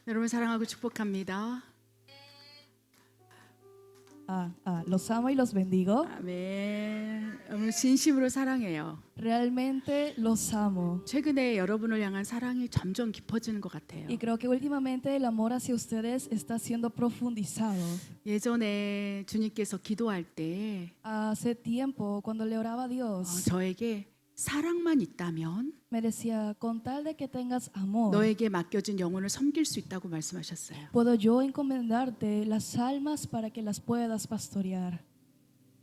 여러분 사랑하고 축복합니다. Los amo y los bendigo. 아멘. 여러분 진심으로 사랑해요. Realmente los amo. 최근에 여러분을 향한 사랑이 점점 깊어지는 것 같아요. Y creo que últimamente el amor hacia ustedes está siendo profundizado. 예전에 주님께서 기도할 때 Hace tiempo, cuando le oraba a Dios, 저에게 사랑만 있다면 me decía, con tal de que tengas amor, 너에게 맡겨진 영혼을 섬길 수 있다고 말씀하셨어요. puedo yo encomendarte las almas para que las puedas pastorear.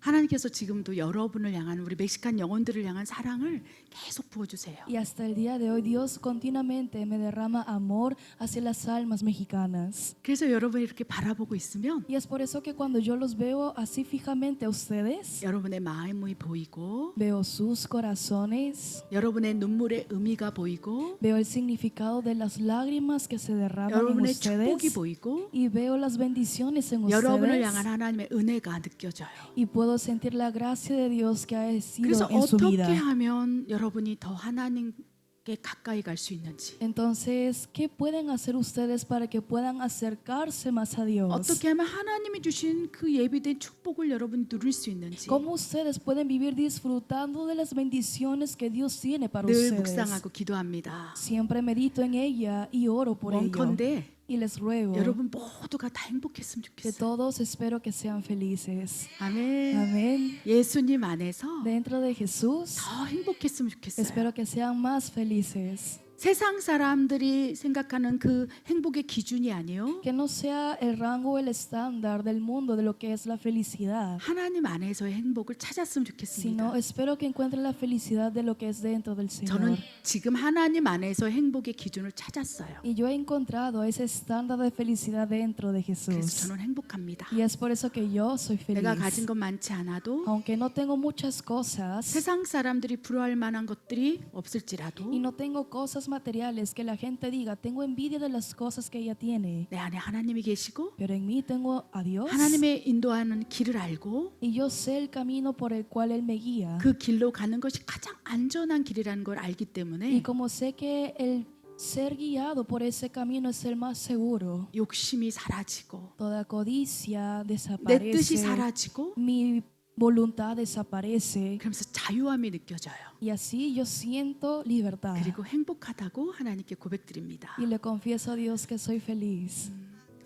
하나님께서 지금도 여러분을 향한 우리 멕시칸 영혼들을 향한 사랑을 계속 부어주세요. Y hasta el día de hoy Dios continuamente me derrama amor hacia las almas mexicanas. 그래서 여러분이 이렇게 바라보고 있으면 Y es por eso que cuando yo los veo así fijamente a ustedes, 여러분의 마음이 보이고 veo sus corazones, 여러분의 눈물의 의미가 보이고 veo el significado de las lágrimas que se derraman en 여러분의 축복이 ustedes 보이고 y veo las bendiciones en 여러분을 ustedes 향한 하나님의 은혜가 느껴져요. y puedo sentir la gracia de Dios que ha 그래서 sido en su 어떻게 vida. 하면 여러분이 더 하나님께 가까이 갈 수 있는지, Entonces, ¿qué pueden hacer ustedes para que puedan acercarse más a Dios? 어떻게 하면 하나님이 주신 그 예비된 축복을 여러분이 누릴 수 있는지 ¿Cómo ustedes pueden vivir disfrutando de las bendiciones que Dios tiene para 늘 ustedes? 묵상하고 기도합니다. Siempre medito en ella y oro por ello. 원컨대 Y les ruego 여러분 모두가 다 행복했으면 que 좋겠어요. todos espero que sean felices. 아멘. Amén. 예수님 안에서 Dentro de Jesús, 더 행복했으면 좋겠어요. espero que sean más felices. 세상 사람들이 생각하는 그 행복의 기준이 아니요. Que no sea el rango o el estándar del mundo de lo que es la felicidad, 하나님 안에서의 행복을 찾았으면 좋겠습니다. sino espero que encuentren la felicidad de lo que es dentro del 저는 Señor. 지금 하나님 안에서 행복의 기준을 찾았어요. Y yo he encontrado ese estándar de felicidad dentro de 그래서 Jesús. 저는 행복합니다. Y es por eso que yo soy feliz. 내가 가진 건 많지 않아도 Aunque no tengo muchas cosas 세상 사람들이 부러워할 만한 것들이 없을지라도 y no tengo cosas materiales que la gente diga, tengo envidia de las cosas que ella tiene, 내 안에 하나님이 계시고 pero en mí tengo a Dios 하나님의 인도하는 길을 알고 y yo sé el camino por el cual Él me guía. 그 길로 가는 것이 가장 안전한 길이라는 걸 알기 Y 때문에 como sé que el ser guiado por ese camino es el más seguro, 욕심이 사라지고 toda codicia 내 뜻이 desaparece, 사라지고 mi voluntad desaparece 그러면서 자유함이 느껴져요. y así yo siento libertad. 그리고 행복하다고 하나님께 고백드립니다. Y le confieso a Dios que soy feliz.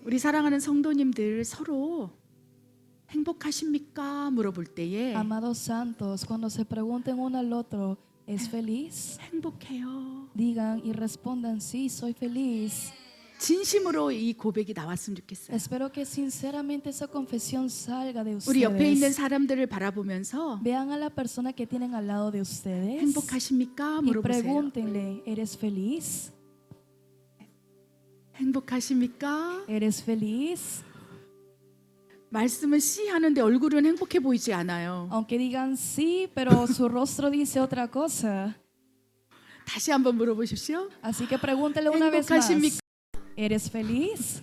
우리 사랑하는 성도님들 서로 행복하십니까? 물어볼 때에 Amados santos, cuando se pregunten uno al otro, ¿es feliz? 행복해요. Digan y respondan, sí, soy feliz. 진심으로 이 고백이 나왔으면 좋겠어요. Espero que sinceramente esa confesión salga de 우리 옆에 있는 ustedes. 사람들을 바라보면서 Vean a la persona que tienen al lado de ustedes 행복하십니까? y 물어보세요. pregúntenle, ¿eres feliz? 행복하십니까? ¿Eres feliz? 말씀은 씨 하는데 얼굴은 행복해 보이지 않아요. Aunque digan sí, pero su rostro dice otra cosa. 다시 한번 물어보십시오. Así que pregúntele una vez más, 행복하십니까? ¿eres feliz?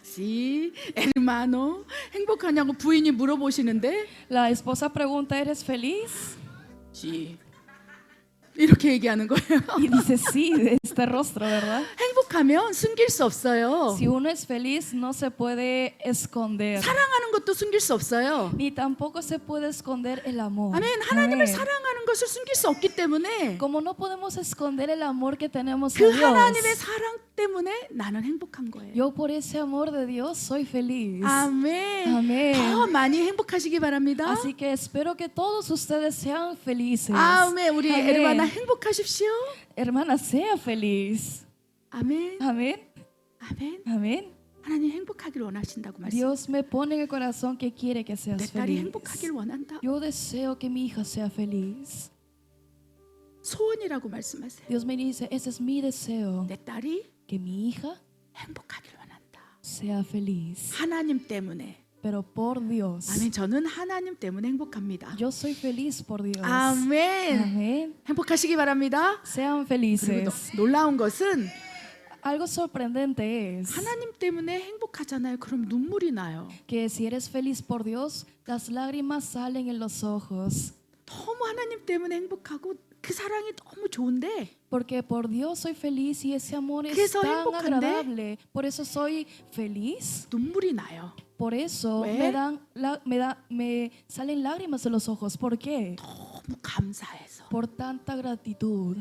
씨, hermano, 행복하냐고 부인이 물어보시는데 La esposa pregunta, ¿eres feliz? 씨 이렇게 얘기하는 거예요. Y dice sí, de este rostro, ¿verdad? 행복하면 숨길 수 없어요. Si uno es feliz, no se puede esconder. 사랑하는 것도 숨길 수 없어요. Ni tampoco se puede esconder el amor. 아멘. 하나님을 Amén. 사랑하는 것을 숨길 수 없기 때문에 Como no podemos esconder el amor que tenemos 그 a Dios, 하나님의 사랑 때문에 나는 행복한 거예요. yo por ese amor de Dios soy feliz. 아멘. 아멘. 더 많이 행복하시기 바랍니다. Así que espero que todos ustedes sean felices. 아멘. 우리 아멘. 에르바나 행복하십시오. Hermana, sea feliz. 아멘. Amén. 아멘. Amén. 하나님 행복하길 원하신다고 말씀. Dios me pone en el corazón que quiere que 내 seas 딸이 feliz. 행복하길 원한다. Yo deseo que mi hija sea feliz. 소원이라고 말씀하세요. Dios me dice, ese es mi deseo, 내 딸이 que mi hija 행복하길 원한다. sea feliz. 하나님 때문에. Pero por Dios. 아멘. 저는 하나님 때문에 행복합니다. Yo soy feliz por Dios. 아멘. Amén. 행복하시기 바랍니다. Sean 그리고 felices. 놀라운 것은 Algo sorprendente es 하나님 때문에 행복하잖아요. 그럼 눈물이 나요. que si eres feliz por Dios, las lágrimas salen en los ojos. 너무 하나님 때문에 행복하고 그 그 사랑이 너무 좋은데 Porque por Dios soy feliz y ese amor es 그래서 tan 행복한데 agradable. Por eso soy feliz. 눈물이 나요. Por eso 왜? me salen lágrimas de los ojos. ¿Por qué? 너무 감사해서 Por tanta gratitud.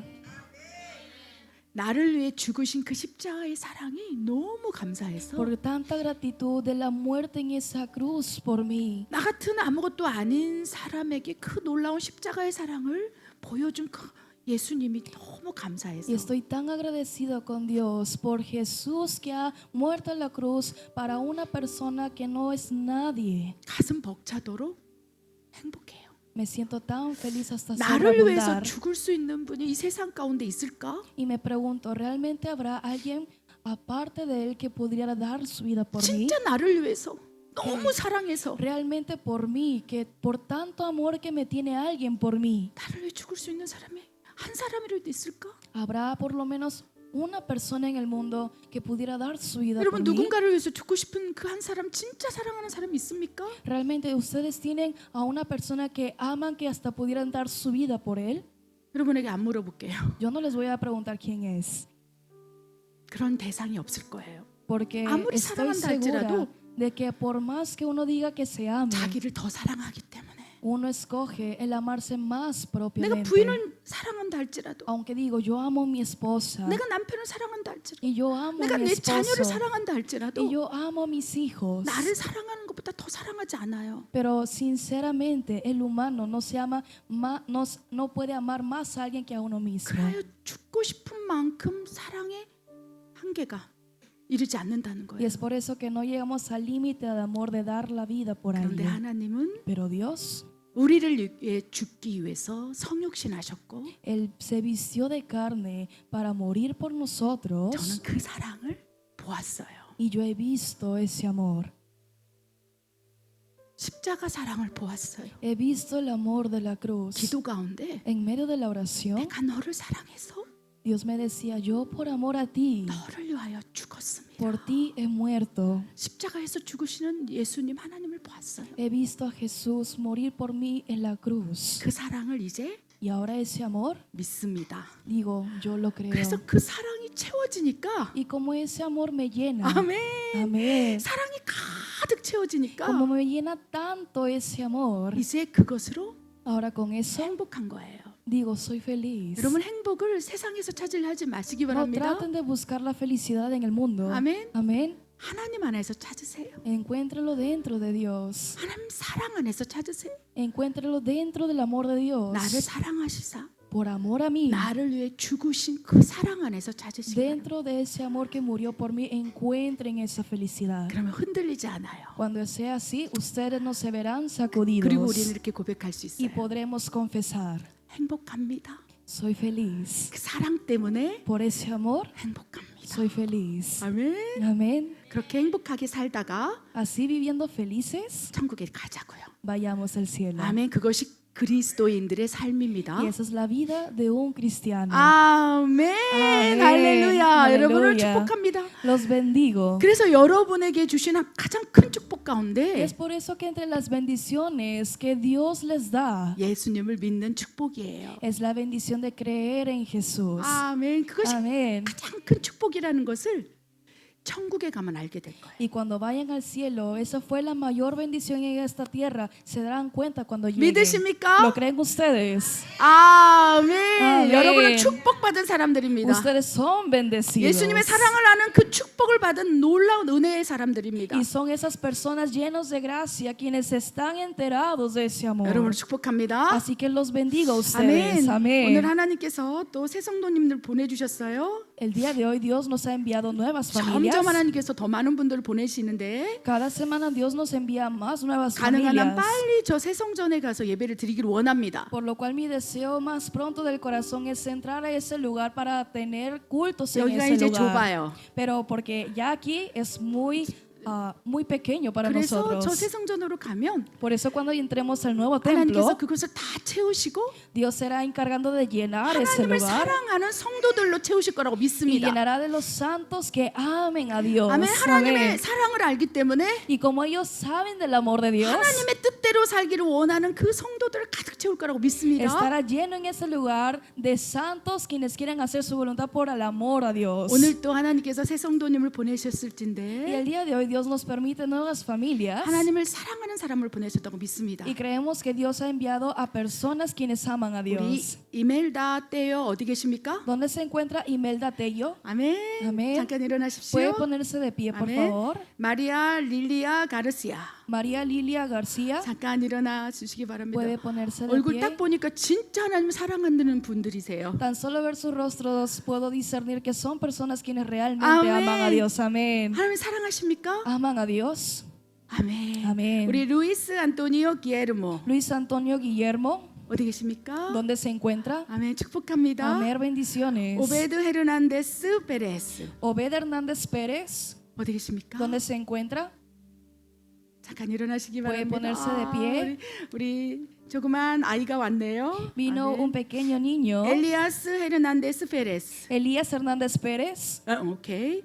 나를 위해 죽으신 그 십자가의 사랑이 너무 감사해서 Por tanta gratitud de la muerte en esa cruz por mí. 나 같은 아무것도 아닌 사람에게 그 놀라운 십자가의 사랑을 보여준 그 예수님이 너무 감사해서 Y estoy tan agradecido con Dios por Jesús que ha muerto en la cruz para una persona que no es nadie. 가슴 벅차도록 행복해요. Me siento tan feliz hasta 나를 위해서 sobreabundar. 죽을 수 있는 분이 이 세상 가운데 있을까? Y me pregunto, ¿realmente habrá alguien aparte de él que pudiera dar su vida por mí? 진짜 나를 위해서 너무 사랑해서 Realmente por mí, que por tanto amor que me tiene alguien por mí. 나를 위해 죽을 수 있는 사람이 한 사람이라도 있을까? ¿Habrá por lo menos una persona en el mundo que pudiera dar su vida 여러분 por mí? 누군가를 위해서 죽고 싶은 그 한 사람 진짜 사랑하는 사람이 있습니까? ¿Realmente ustedes tienen a una persona que aman que hasta pudieran dar su vida por él? 여러분에게 안 물어볼게요. Yo no les voy a preguntar quién es, 그런 대상이 없을 거예요. porque 아무리 estoy 사랑한다 segura 할지라도 de que por más que uno diga que se ame, 자기를 더 사랑하기 때문에 uno escoge el amarse más 내가 propiamente. 부인을 사랑한다 할지라도 Aunque digo, yo amo a mi esposa 내가 남편을 사랑한다 할지라도 y yo amo a 내가 mi 내 자녀를 esposo 사랑한다 y 할지라도 yo amo a mis hijos, 나를 사랑하는 것보다 더 사랑하지 않아요. pero sinceramente el humano no puede amar más a alguien que a uno mismo. 그래야 죽고 싶은 만큼 사랑의 한계가 이르지 않는다는 Y 거예요. es por eso que no llegamos al límite de amor de dar la vida por 그런데 alguien. 하나님은 Pero Dios, 우리를 위해 죽기 위해서 성육신하셨고 Él se vistió de carne para morir por 저는 nosotros 그 사랑을 보았어요. y yo he visto ese amor. 십자가 사랑을 보았어요. He visto el amor de la cruz. 기도 가운데 En medio de la oración, 내가 너를 사랑해서 Dios me decía, yo por amor a ti, 너를 위하여 죽었습니다. por ti he muerto. 십자가에서 죽으시는 예수님 하나님을 보았어요. He visto a Jesús morir por mí en la cruz. 그 사랑을 이제 Y ahora ese amor, 믿습니다. digo, yo lo creo. 그래서 그 사랑이 채워지니까 Y como ese amor me llena, 아멘. amén, 사랑이 가득 채워지니까 como me llena tanto ese amor, 이제 그것으로 ahora con eso 행복한 거예요. digo, soy feliz. 여러분 행복을 세상에서 찾으려 하지 마시기 No 바랍니다. traten de buscar la felicidad en el mundo. 아멘. Amén. 하나님 안에서 찾으세요. Encuéntralo dentro de Dios. 하나님 사랑 안에서 찾으세요. Encuéntralo dentro del amor de Dios. 나를 사랑하시사 Por amor a mí. 나를 위해 죽으신 그 사랑 안에서 찾으시기 바랍니다. Dentro de ese amor que murió por mí, encuentren esa felicidad. 그러면 흔들리지 않아요. Cuando sea así, ustedes no se verán 그리고 우리는 sacudidos 이렇게 고백할 수 y 있어요. podremos confesar, 행복합니다. soy feliz. 그 사랑 때문에 Por ese amor, 행복합니다. soy feliz. 아멘. Amén. 그렇게 행복하게 살다가 Así viviendo felices, 천국에 가자고요. vayamos al cielo. 아멘. 그것이 그리스도인들의 삶입니다. Y esa es la vida de un cristiano. 아멘. 아멘. 할렐루야. 여러분을 할렐루야. 축복합니다. Los bendigo. 그래서 여러분에게 주신 가장 큰 축복 Y 가운데 es por eso que entre las bendiciones que Dios les da 예수님을 믿는 축복이에요. es la bendición de creer en Jesús. 아멘. 그것이 Amén. 가장 큰 축복이라는 것을 천국에 가면 알게 될 거예요. Y cuando vayan al cielo, esa fue la mayor bendición en esta tierra. Se darán cuenta cuando lleguen. 믿으십니까? ¿Lo creen ustedes? 아멘. 아멘. 여러분은 축복받은 사람들입니다. Ustedes son bendecidos. 예수님의 사랑을 아는 그 축복을 받은 놀라운 은혜의 사람들입니다. Y son esas personas llenos de gracia quienes están enterados de ese amor. 여러분을 축복합니다. Así que los bendigo a ustedes. 아멘. Amén. 오늘 하나님께서 또 새 성도님들 보내주셨어요. El día de hoy Dios nos ha enviado nuevas familias. 점점 하나님께서 더 많은 분들을 보내시는데 Cada semana Dios nos envía más nuevas 가능한 한 familias. 빨리 저 새 성전에 가서 예배를 드리기를 원합니다. Por lo cual mi deseo más pronto del corazón es entrar a ese lugar para tener cultos en 여기가 ese 이제 lugar. 좁아요. Pero porque ya aquí es muy muy pequeño para 그래서 저 nosotros. 새성전으로 가면 Por eso cuando entremos al nuevo 하나님께서 templo, 그것을 다 채우시고 Dios será encargando de llenar ese 하나님을 lugar 사랑하는 성도들로 채우실 거라고 y 믿습니다. llenará de los santos que amen a Dios. 아멘. 하나님의 Amén. 사랑을 알기 때문에 Y como ellos saben del amor de Dios, 하나님의 뜻대로 살기를 원하는 그 성도들을 가득 채울 거라고 믿습니다. estará lleno en ese lugar de santos quienes quieren hacer su voluntad por el amor a Dios. 오늘 또 하나님께서 새 성도님을 Y 보내셨을진데 el día de hoy Dios nos permite nuevas familias 하나님을 사랑하는 사람을 보내셨다고 믿습니다. y creemos que Dios ha enviado a personas quienes aman a 우리 Dios. 이멜다 떼요 어디 계십니까? ¿Dónde se encuentra Imelda Tello? 아멘. 아멘. 잠깐 일어나십시오. Puede ponerse de pie, por 아멘. favor. 마리아 릴리아 가르시아. María Lilia García, 잠깐 일어나 주시기 바랍니다. puede ponerse de 얼굴 pie. 딱 보니까 진짜 하나님 사랑하는 분들이세요. Tan solo ver sus rostros puedo discernir que son personas quienes realmente Amén. aman a Dios. Amén. 하나님 사랑하십니까? Aman a Dios. 아멘. 아멘. 우리 루이스 안토니오 기에르모 Luis Antonio Guillermo, 어디 계십니까? ¿dónde se encuentra? 아멘. 축복합니다. Amén, bendiciones. 오베드 헤르난데스 페레스 Obed Hernández Pérez, 어디 계십니까? ¿dónde se encuentra? 잠깐 일어나시기 Puede 바랍니다. ponerse de pie. 우리 조그만 아이가 왔네요. Vino un pequeño niño, 엘리아스 헤르난데스 페레스. Elías Hernández Pérez, 오케이.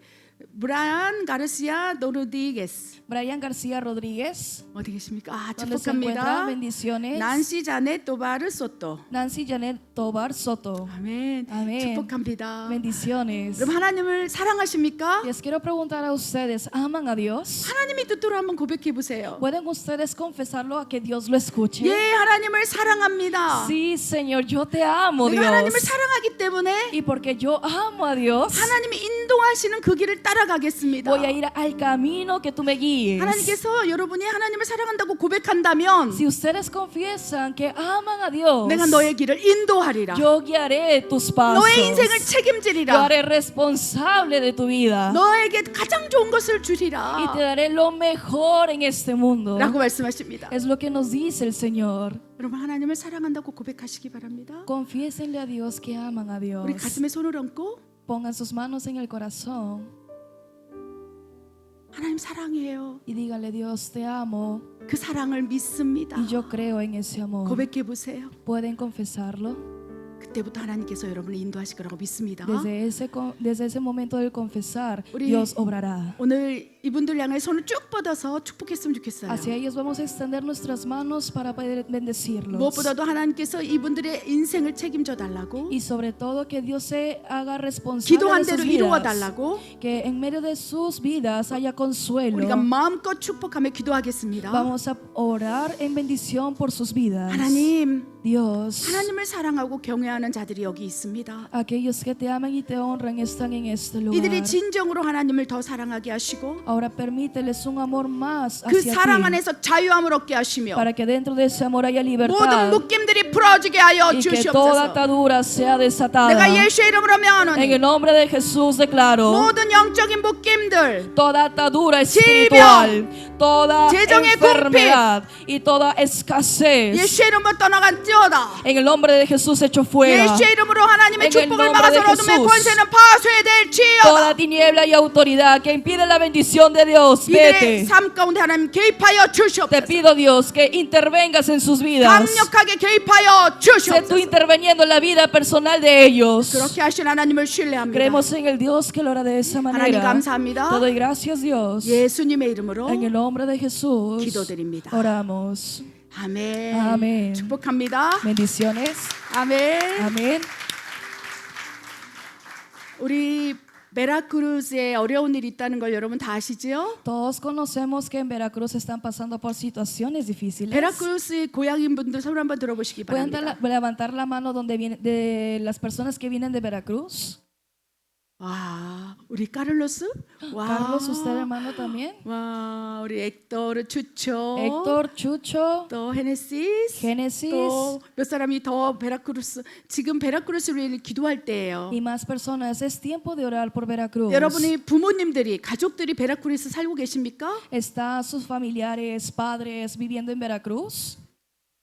브라이안 가르시아 노르디게스 Brian García Rodríguez, 어디 계십니까? 아, ¿dónde se encuentra? 축복합니다. Bendiciones. 난시 자넷 도바르 소토. Nancy Janet Tobar Soto, 아멘. 아멘. 축복합니다. bendiciones. 여러분 하나님을 사랑하십니까? Les quiero preguntar a ustedes, ¿aman a Dios? 하나님의 뜻대로 한번 고백해 보세요. ¿Pueden ustedes confesarlo a que Dios lo escuche? 예, 하나님을 사랑합니다. Sí, Señor, yo te amo, 내가 하나님을 Dios. 사랑하기 때문에 Y porque yo amo a Dios, 하나님이 인도하시는 그 길을 따라가겠습니다. voy a ir al camino que tú me guíes. 하나님께서 여러분이 하나님을 사랑한다고 고백한다면 Si ustedes confiesan que aman a Dios, 내가 너의 길을 인도하리라. yo guiaré tus pasos. 너의 인생을 Yo 책임지리라. haré responsable de tu vida. 너에게 가장 좋은 것을 Y 주리라. te daré lo mejor en este mundo. 라고 말씀하십니다. Es lo que nos dice el Señor. 여러분 하나님을 사랑한다고 고백하시기 바랍니다. Confiésenle a Dios que aman a Dios. 우리 가슴에 손을 얹고 Pongan sus manos en el corazón 하나님 사랑해요. y díganle, Dios, te amo 그 사랑을 믿습니다. y yo creo en ese amor. 고백해 보세요. ¿Pueden confesarlo? 그때부터 하나님께서 여러분을 인도하실 거라고 믿습니다. Desde ese momento del confesar, 우리- Dios obrará. 오늘 이분들 향해 손을 쭉 뻗어서 축복했으면 좋겠어요. Hacia ellos vamos a extender nuestras manos para poder bendecirlos. 무엇보다도 하나님께서 이분들의 인생을 책임져 달라고 Y sobre todo que Dios se haga responsable 기도한 de sus 대로 이루어 vidas. 달라고 Que en medio de sus vidas haya consuelo. 우리가 마음껏 축복하며 기도하겠습니다. Vamos a orar en bendición por sus vidas. 하나님, Dios, 하나님을 사랑하고 경외하는 자들이 여기 있습니다. aquellos que te aman y te honran están en este lugar. 이들이 진정으로 하나님을 더 사랑하게 하시고 Ahora permíteles un amor más 그 hacia 사랑 ti, 안에서 자유함을 얻게 하시며 para que dentro de ese amor haya 모든 libertad 묶임들이 풀어지게 하여 y que toda 주시옵소서. atadura sea desatada. 내가 예수의 이름으로 En 명하노니 el nombre de Jesús declaro 모든 영적인 묶임들 toda atadura espiritual, toda 재정의 enfermedad y toda escasez. 예수의 이름으로 떠나간지어다. En el nombre de Jesús hecho fuera. 예수의 이름으로 하나님의 En el 축복을 nombre de 막아서 어둠의 Jesús. 권세는 파쇄될지어다. Toda tiniebla y autoridad que impide la bendición de Dios, 이들의 vete. 삶 가운데 하나님 개입하여 Te 주시옵소서. pido, Dios, que intervengas en sus vidas. 강력하게 개입하여 Sé tú 주시옵소서. interviniendo en la vida personal de ellos. 그렇게 하신 하나님을 신뢰합니다. Creemos en el Dios que lo hará de esa 하나님 manera. 감사합니다. Te doy gracias, Dios. 예수님의 이름으로 En el nombre de Jesús 기도드립니다. oramos. 아멘. 아멘. 축복합니다. Bendiciones. 아멘. Amén. 우리 베라크루즈에 어려운 일이 있다는 걸 여러분 다 아시지요? Todos conocemos que en Veracruz están pasando por situaciones difíciles. 베라크루스의 고향인 분들 손 한번 들어보시기 ¿Pueden 바랍니다. levantar la mano donde viene, de las personas que vienen de Veracruz? 와, 우리 카를로스? 와, Carlos, usted hermano también. 와, 우리 엑토르, 추초, Héctor, Chucho, 또 헤네시스, Génesis 또 몇 사람이 더 베라크루스 지금 베라크루스를 위해 기도할 때예요. y más personas. Es tiempo de orar por Veracruz. 여러분이 부모님들이 가족들이 베라크루스 살고 계십니까? ¿Están sus familiares, padres viviendo en Veracruz?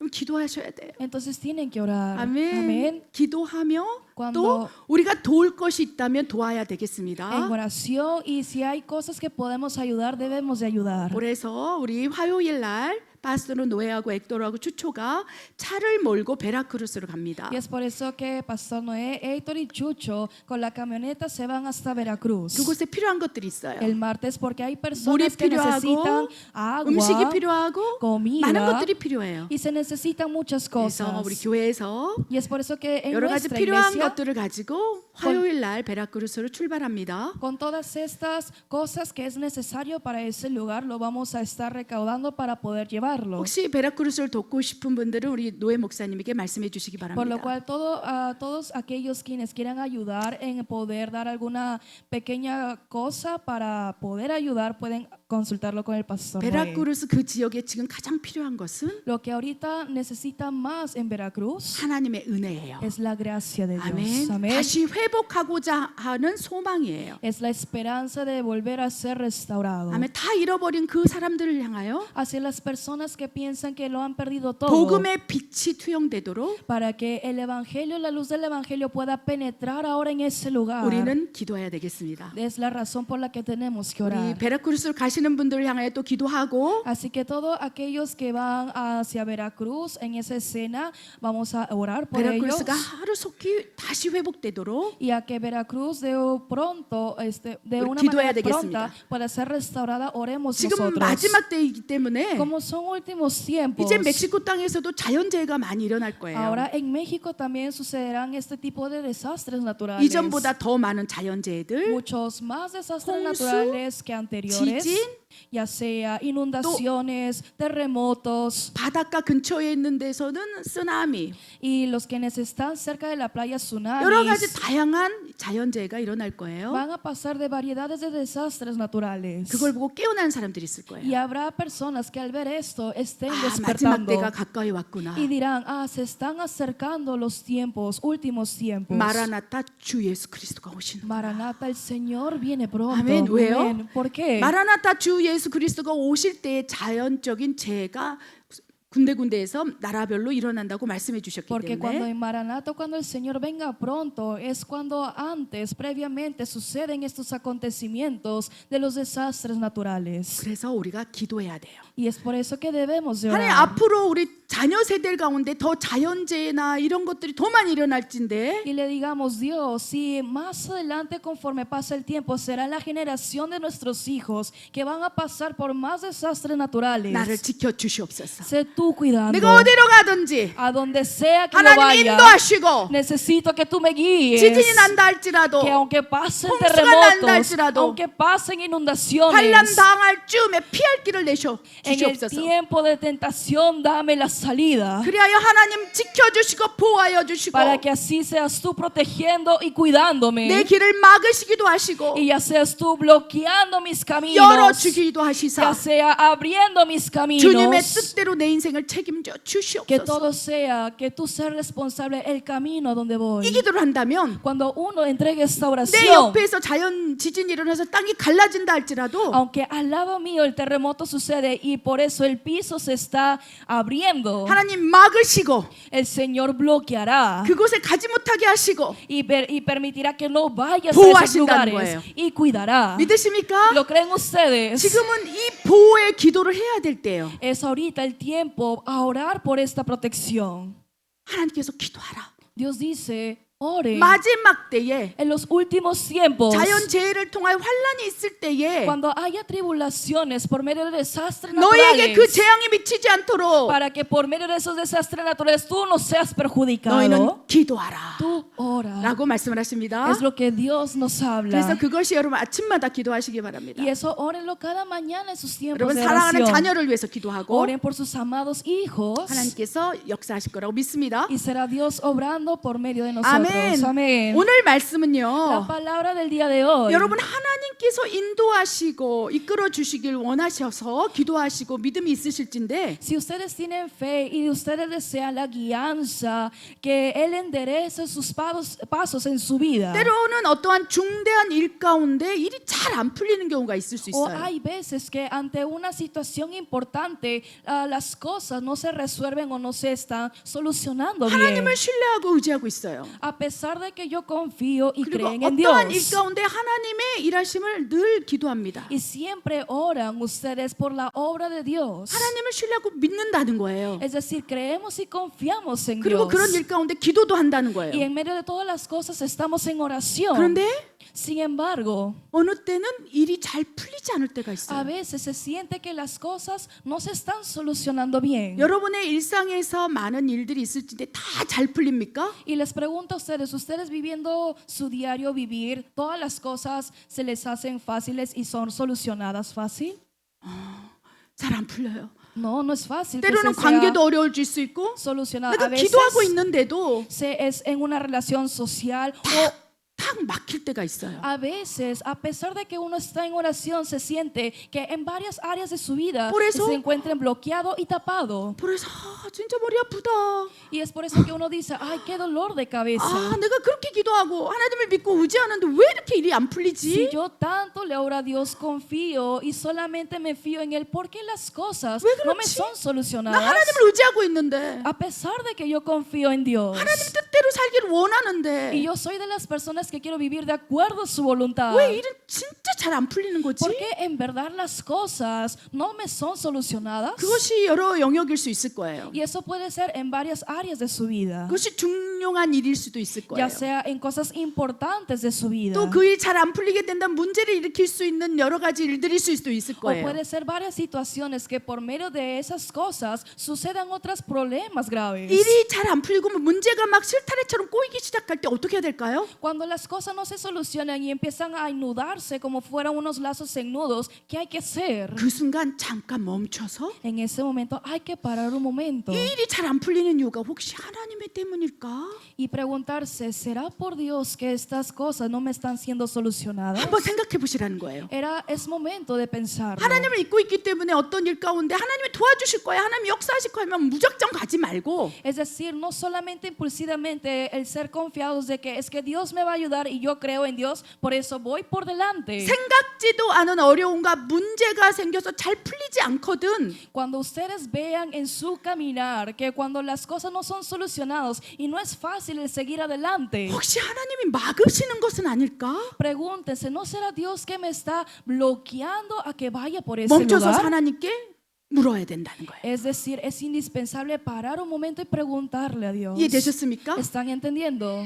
그럼 기도하셔야 돼요. Entonces tienen que orar. 아멘. Amén. 기도하며 Cuando- 또 우리가 도울 것이 있다면 도와야 En 되겠습니다. oración, y si hay cosas que podemos ayudar, debemos de ayudar. 그래서 우리 화요일 날 파스토르 노예하고 엑도르하고 추초가 차를 몰고 베라크루스로 갑니다. Y es por eso que Pastor Noé, Héctor y Chucho con la camioneta se van hasta Veracruz 그곳에 필요한 것들이 있어요. el martes, porque hay 물이 personas que necesitan 필요하고 음식이 agua, 필요하고 comida, 많은 것들이 필요해요. y se necesitan muchas 그래서 cosas. 우리 교회에서 Y es por eso que en 여러 가지 nuestra 필요한 iglesia, 것들을 가지고 화요일 날 베라크루스로 출발합니다. con todas estas cosas que es necesario para ese lugar, lo vamos a estar recaudando para poder llevarlo. 혹시 베라크루스를 돕고 싶은 분들은 우리 노예 목사님에게 말씀해 주시기 Por lo 바랍니다. cual todos aquellos quienes quieran ayudar en poder dar alguna pequeña cosa para poder ayudar pueden consultarlo con el pastor Noé. 베라크루스 그 지역에 지금 가장 필요한 것은 Lo que ahorita necesita más en Veracruz 하나님의 은혜예요. es la gracia de Dios. 아멘. Amén. 다시 회복하고자 하는 소망이에요. Es la esperanza de volver a ser restaurado. 아멘. 다 잃어버린 그 사람들을 향하여 Hacia las personas que piensan que lo han perdido todo, 복음의 빛이 투영되도록 para que el evangelio, la luz del evangelio pueda penetrar ahora en ese lugar. 우리는 기도해야 되겠습니다. Es la razón por la que tenemos que 우리 orar. 베라크루스를 가시는 분들을 향하여 또 기도하고 Así que todos aquellos que van hacia Veracruz en esa escena, vamos a orar por ellos. 베라크루스가 하루속히 다시 회복되도록 Y a que Veracruz de pronto, de 우리 una 기도해야 manera 되겠습니다. pronta, pueda ser restaurada, oremos 지금 nosotros. 마지막 때이기 때문에 Como son últimos tiempos, 이제 멕시코 땅에서도 자연재해가 많이 일어날 거예요. ahora en México también sucederán este tipo de desastres naturales. 이전보다 더 많은 자연재해들, Muchos más desastres 홍수, naturales que anteriores, 지진, ya sea inundaciones, terremotos, 바닷가 근처에 있는 데서는 쓰나미, y los quienes están cerca de la playa 여러 가지 tsunamis 다양한 자연재해가 일어날 거예요. van a pasar de variedades de desastres naturales. 그걸 보고 깨어난 사람들이 있을 Y 거예요. habrá personas que al ver esto estén 아, 마지막 despertando 때가 가까이 왔구나. y dirán, se están acercando los tiempos, últimos tiempos. 마라나타 주 예수 그리스도가 오시는. Maranata, el Señor viene pronto. 아멘. 왜요? Amén. ¿Por qué? 마라나타 주 예수 그리스도가 오실 때의 자연적인 재해가 군데군데에서 나라별로 일어난다고 말씀해 주셨기 Porque cuando 때문에 en Maranata, cuando el Señor venga pronto, es cuando antes, previamente, suceden estos acontecimientos de los desastres naturales. 그래서 우리가 기도해야 돼요. Y es por eso que debemos de 하나님 orar. 앞으로 우리 자녀 세대들 가운데 더 자연재해나 이런 것들이 더 많이 일어날진데 Y le digamos, Dios, si más adelante conforme pasa el tiempo será la generación de nuestros hijos que van a pasar por más desastres naturales, 나를 지켜 주시옵소서. sé tú cuidando. 내가 어디로 가든지 A donde sea que yo 하나님 vaya, 인도하시고 necesito que tú me guíes. 지진이 난다 할지라도 Que aunque pasen 홍수가 난다 terremotos, 할지라도 aunque pasen 환란 inundaciones, 당할 쯤에 피할 길을 내셔 en el 주시옵소서. tiempo de tentación dame la salida, 그리하여 하나님 지켜주시고 보호하여 주시고 para que así seas tú protegiendo y cuidándome, 내 길을 막으시기도 하시고 y ya seas tú bloqueando mis caminos, 열어주기도 하시사 ya sea abriendo mis 주님의 caminos, 뜻대로 내 인생을 책임져 que 주시옵소서. todo sea, que tú seas responsable el camino donde 이 voy. 기도를 한다면 Cuando uno entregue esta 내 oración, 옆에서 자연 지진이 일어나서 땅이 갈라진다 할지라도 aunque al lado mío el terremoto sucede y por eso el piso se está abriendo, 하나님 막으시고 el Señor bloqueará 그곳에 가지 못하게 하시고 y permitirá que no vayas a esos 보호하신다는 lugares 거예요. y cuidará. 믿으십니까? ¿Lo creen ustedes? 지금은 이 보호의 기도를 해야 될 때예요. Es ahorita el tiempo a orar por esta protección. 하나님께서 기도하라. Dios dice, oren. 마지막 때에 En los últimos tiempos, 자연 재해를 통하여 환란이 있을 때에 cuando haya tribulaciones por medio de desastres 너희에게 그 naturales, 재앙이 미치지 않도록 para que por medio de esos desastres naturales tú no seas perjudicado, 너희는 기도하라 tú ora. 라고 말씀을 하십니다. Es lo que Dios nos habla. 그래서 그것이 여러분 아침마다 기도하시기 바랍니다. Y eso órenlo cada mañana en sus tiempos 여러분 de 사랑하는 oración. 자녀를 위해서 기도하고 Oren por sus amados hijos 하나님께서 역사하실 거라고 믿습니다. y será Dios obrando por medio de nosotros. nosotros. Amén. 오늘 La 말씀은요. palabra del día de hoy. 여러분 하나님께서 인도하시고 이끌어 주시길 원하셔서 기도하시고 믿음이 있으실진데 Si ustedes tienen fe y ustedes desean la guianza, que Él enderece sus pasos en su vida. 때로는 어떠한 중대한 일 가운데 일이 잘 안 풀리는 경우가 있을 수 O 있어요. hay veces que ante una situación importante las cosas no se resuelven o no se están solucionando bien. 하나님을 신뢰하고 의지하고 있어요. A pesar de que yo confío y 그리고 creen en 어떠한 일 Dios. 가운데 하나님의 일하심을 늘 기도합니다. Y siempre oran ustedes por la obra de Dios. 하나님을 신뢰하고 믿는다는 거예요. Es decir, creemos y confiamos en 그리고 Dios. 그런 일 가운데 기도도 한다는 Y 거예요. en medio de todas las cosas estamos en oración. 그런데 Sin embargo, 어느 때는 일이 잘 풀리지 않을 때가 a 있어요. veces se siente que las cosas no se están solucionando bien. 여러분의 일상에서 많은 일들이 있을진데 다 잘 풀립니까? Y les pregunto a ustedes viviendo su diario vivir, ¿todas las cosas se les hacen fáciles y son solucionadas fácil? 잘 안 풀려요. No, no es fácil que 때로는 se sea 관계도 어려워질 수 있고 solucionada. 내가 A veces 기도하고 있는데도 se es en una relación social o 탁 막힐 때가 있어요. a veces, a pesar de que uno está en oración, se siente que en varias áreas de su vida Por eso- se encuentren bloqueado y tapado. 그래서 진짜 머리 아프다. Y es por eso que uno dice, ay, qué dolor de cabeza. 내가 그렇게 기도하고 하나님을 믿고 의지하는데 왜 이렇게 일이 안 Si 풀리지? yo tanto le oro a Dios, confío y solamente me fío en Él, ¿por qué las cosas 왜 no me 그렇지? son 나 solucionadas? 하나님을 의지하고 있는데 A pesar de que yo confío en Dios 하나님 뜻대로 살기를 y 원하는데 yo soy de las personas que quiero vivir de acuerdo a su voluntad, 왜 일은 진짜 잘 안 풀리는 거지? ¿por qué en verdad las cosas no me son solucionadas? 그것이 여러 영역일 수 있을 거예요. Y eso puede ser en varias áreas de su vida, 그것이 중요한 일일 수도 있을 거예요. ya sea en cosas importantes de su vida. 또 그 일 잘 안 풀리게 된다면 문제를 일으킬 수 있는 여러 가지 일들일 수도 있을 O 거예요. puede ser varias situaciones que por medio de esas cosas sucedan otros problemas graves. 일이 잘 안 풀리고 문제가 막 실타래처럼 꼬이기 시작할 때 어떻게 해야 될까요? Cuando las cosas no se solucionan y empiezan a enudarse como fueran unos lazos en nudos, ¿qué hay que hacer? 그 순간 잠깐 멈춰서 En ese momento hay que parar un momento 이 일이 잘 안 풀리는 이유가 혹시 하나님의 때문일까? y preguntarse, ¿será por Dios que estas cosas no me están siendo solucionadas? 한번 생각해 보시라는 거예요. Es momento de pensarlo. 하나님을 믿고 있기 때문에 어떤 일 가운데 하나님이 도와주실 거야, 하나님이 역사하실 거야 하면 무작정 가지 말고 Es decir, no solamente impulsivamente el ser confiados de que es que Dios me va a ayudar y yo creo en Dios, por eso voy por delante. 생각지도 않은 어려움과 문제가 생겨서 잘 풀리지 않거든. Cuando ustedes vean en su caminar que cuando las cosas no son solucionadas y no es fácil el seguir adelante, 혹시 하나님이 막으시는 것은 아닐까? pregúntense, ¿no será Dios que me está bloqueando a que vaya por ese 멈춰서 lugar? 하나님께 물어야 된다는 거예요. Es decir, es indispensable parar un momento y preguntarle a Dios. 이해되셨습니까? ¿Están entendiendo?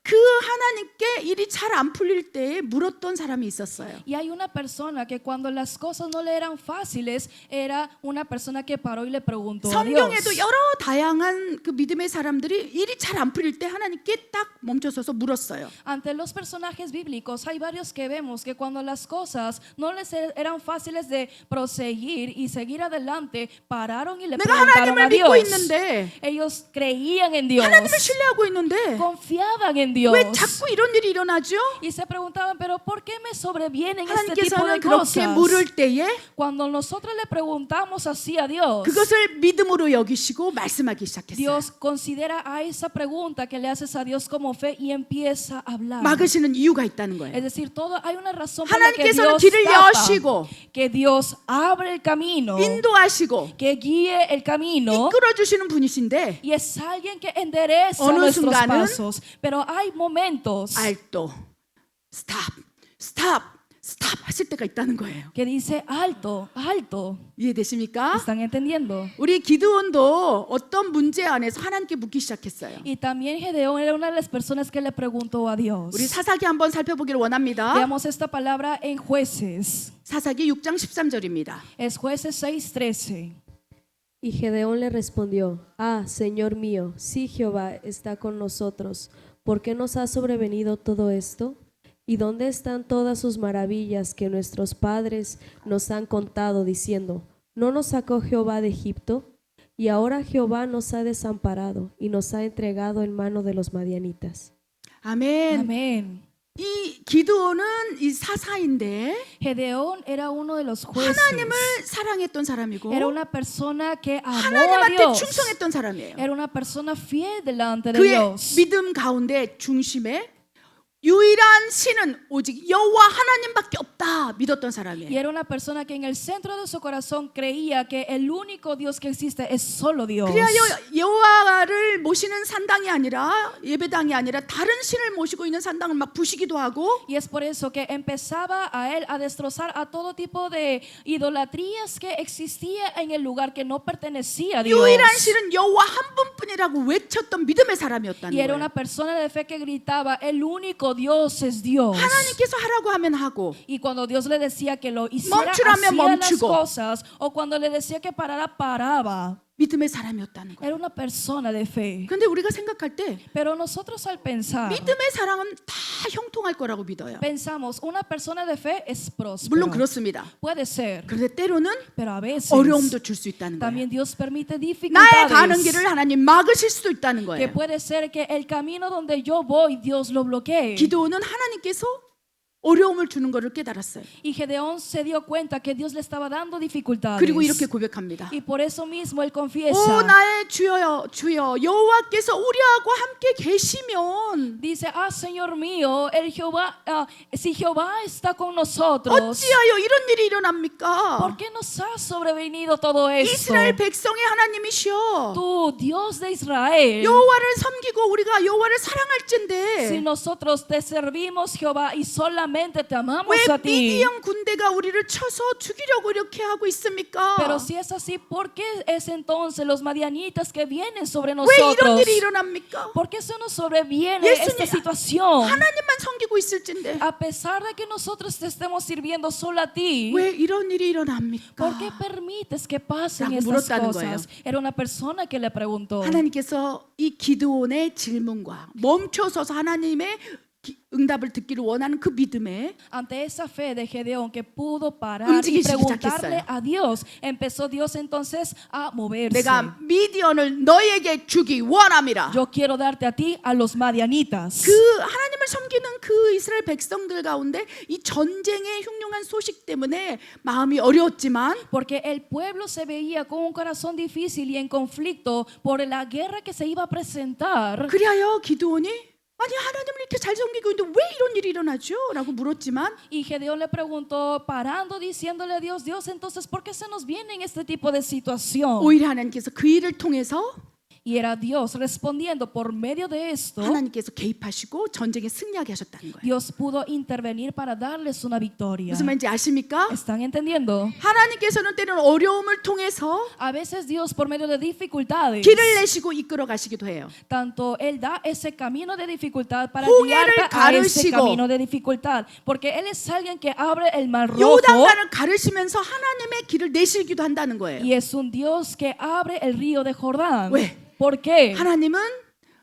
그 하나님께 일이 잘 안 풀릴 때에 물었던 사람이 있었어요. Y hay una persona que cuando las cosas no le eran fáciles, era una persona que paró y le preguntó a Dios. 성경에도 여러 다양한 그 믿음의 사람들이 일이 잘 안 풀릴 때 하나님께 딱 멈춰서서 물었어요. Ante los personajes bíblicos hay varios que vemos que cuando las cosas no les eran fáciles de proseguir y seguir adelante, pararon y le 내가 preguntaron 하나님을 a 믿고 Dios. 있는데 Ellos creían en Dios, 하나님을 신뢰하고 있는데 confiaban en Dios 왜 자꾸 이런 일이 일어나죠? y se preguntaban, pero ¿por qué me sobrevienen este tipo 하나님께서는 de 그렇게 cosas? 물을 때에 Cuando nosotros le preguntamos así a Dios, 그것을 믿음으로 여기시고 말씀하기 시작했어요. Dios considera a esa pregunta que le haces a Dios como fe y empieza a hablar. 막으시는 이유가 있다는 거예요. Es decir, hay una razón por la que 하나님께서는 Dios 길을 tapa, 여시고 que Dios abre el camino, 인도하시고 que guíe el camino 이끌어 주시는 분이신데 y es alguien que endereza 어느 nuestros 순간은 pasos. Pero hay momentos 알또 스탑 하실 때가 있다는 거예요. que dice alto, alto. 이해되십니까? ¿Están entendiendo? 우리 기드온도 어떤 문제 안에서 하나님께 묻기 시작했어요. Y también Gedeón era una de las personas que le preguntó a Dios. 우리 사사기 한번 살펴보기를 원합니다. Veamos esta palabra en Jueces. 사사기 6장 13절입니다. Es Jueces 6:13. Y Gedeón le respondió: Ah, Señor mío, si Jehová está con nosotros, ¿por qué nos ha sobrevenido todo esto? ¿Y dónde están todas sus maravillas que nuestros padres nos han contado, diciendo: ¿No nos sacó Jehová de Egipto? Y ahora Jehová nos ha desamparado y nos ha entregado en mano de los madianitas. 아멘. Amén. 이 기드온은 이 사사인데 Gedeón era uno de los jueces. 하나님을 사랑했던 사람이고 Era una persona que amó a 하나님한테 Dios. 충성했던 사람이에요. Era una persona fiel delante de 그의 Dios. 믿음 가운데 중심에 유일한 신은 오직 여호와 하나님밖에 없다 믿었던 Y 사람이에요. era una persona que en el centro de su corazón creía que el único Dios que existe es solo Dios. 그래야 여호와를 모시는 산당이 아니라 예배당이 아니라 다른 신을 모시고 있는 산당을 막 부시기도 하고 Y es por eso que empezaba a él a destrozar a todo tipo de idolatrías que existía en el lugar que no pertenecía a Dios. 유일한 신은 여호와 한 분뿐이라고 외쳤던 믿음의 사람이었다는 Y era 거예요. una persona de fe que gritaba, el único Dios es Dios. 하나님께서 하라고 하면 하고 Y cuando Dios le decía que lo hiciera, 멈추라면 hacía las 멈추고. cosas. O cuando le decía que parara, paraba. 믿음의 사람이었다는 거예요. Era una persona de fe. 그런데 우리가 생각할 때 Pero nosotros al pensar, 믿음의 사람은 다 형통할 거라고 믿어요. pensamos, una persona de fe es próspera. 물론 그렇습니다. Puede ser. 그런데 때로는 Pero a veces 어려움도 줄 수 있다는 거예요. también Dios permite 나의 가는 dificultades. 길을 하나님 막으실 수도 있다는 Que 거예요. puede ser que el camino donde yo voy, Dios lo bloquee. 기도는 하나님께서 어려움을 주는 것을 깨달았어요. Y Gedeón se dio cuenta que Dios le estaba dando dificultades. 그리고 이렇게 고백합니다. Y por eso mismo él 오 confiesa. 나의 주여 주여 여호와께서 우리하고 함께 계시면 Dice, Señor mío, si Jehová está con nosotros, 어찌하여 이런 일이 일어납니까? ¿por qué nos ha sobrevenido todo esto? 이스라엘 백성의 하나님이시여 Tú, Dios de Israel, 여호와를 섬기고 우리가 여호와를 si 사랑할진데 nosotros te servimos, Jehová, y solamente te amamos 왜 a ti. 미디안 군대가 우리를 쳐서 죽이려고 이렇게 하고 있습니까? Pero si es así, ¿por qué es entonces los madianitas que vienen sobre 왜 이런 nosotros? 일이 일어납니까? ¿Por qué eso nos sobreviene 예수님, esta situación? 하나님만 섬기고 있을진데 A pesar de que nosotros te estemos sirviendo solo a ti, 왜 이런 일이 일어납니까? ¿por qué permites que pasen 라고 estas 물었다는 cosas? Era una persona que le preguntó. 하나님께서 이 기드온의 질문과 멈춰서서 하나님의 응답을 듣기를 원하는 그 믿음에 Ante esa fe de Gedeón que pudo parar y 움직이기 preguntarle 시작했어요. a Dios, empezó Dios entonces a moverse. 내가 미디언을 너에게 주기 원함이라. Yo quiero darte a ti a los madianitas. 그 하나님을 섬기는 그 이스라엘 백성들 가운데 이 전쟁의 흉흉한 소식 때문에 마음이 어려웠지만 Porque el pueblo se veía con un corazón difícil y en conflicto por la guerra que se iba a presentar. 그리하여 기드온이 아니 하나님을 이렇게 잘 섬기고 있는데 왜 이런 일이 일어나죠? 라고 물었지만 Y Gedeón le preguntó, parando, diciéndole a Dios, Dios, entonces, ¿por qué se nos viene este tipo de situación? 오히려 하나님께서 그 일을 통해서 Y era Dios respondiendo por medio de esto. 하나님께서 개입하시고 전쟁에 승리하게 하셨다는 거예요. Dios pudo intervenir para darles una victoria. 무슨 말인지 아십니까? ¿Están entendiendo? 하나님께서는 때로는 어려움을 통해서 A veces Dios por medio de dificultades, 길을 내시고 이끌어 가시기도 해요. tanto Él da ese camino de dificultad para 홍해를 guiarte a ese 가르시고, camino de dificultad. Porque Él es alguien que abre el mar rojo 요단강을 가르시면서 하나님의 길을 내시기도 한다는 거예요. y es un Dios que abre el río de Jordán. 왜? ¿Por qué? 하나님은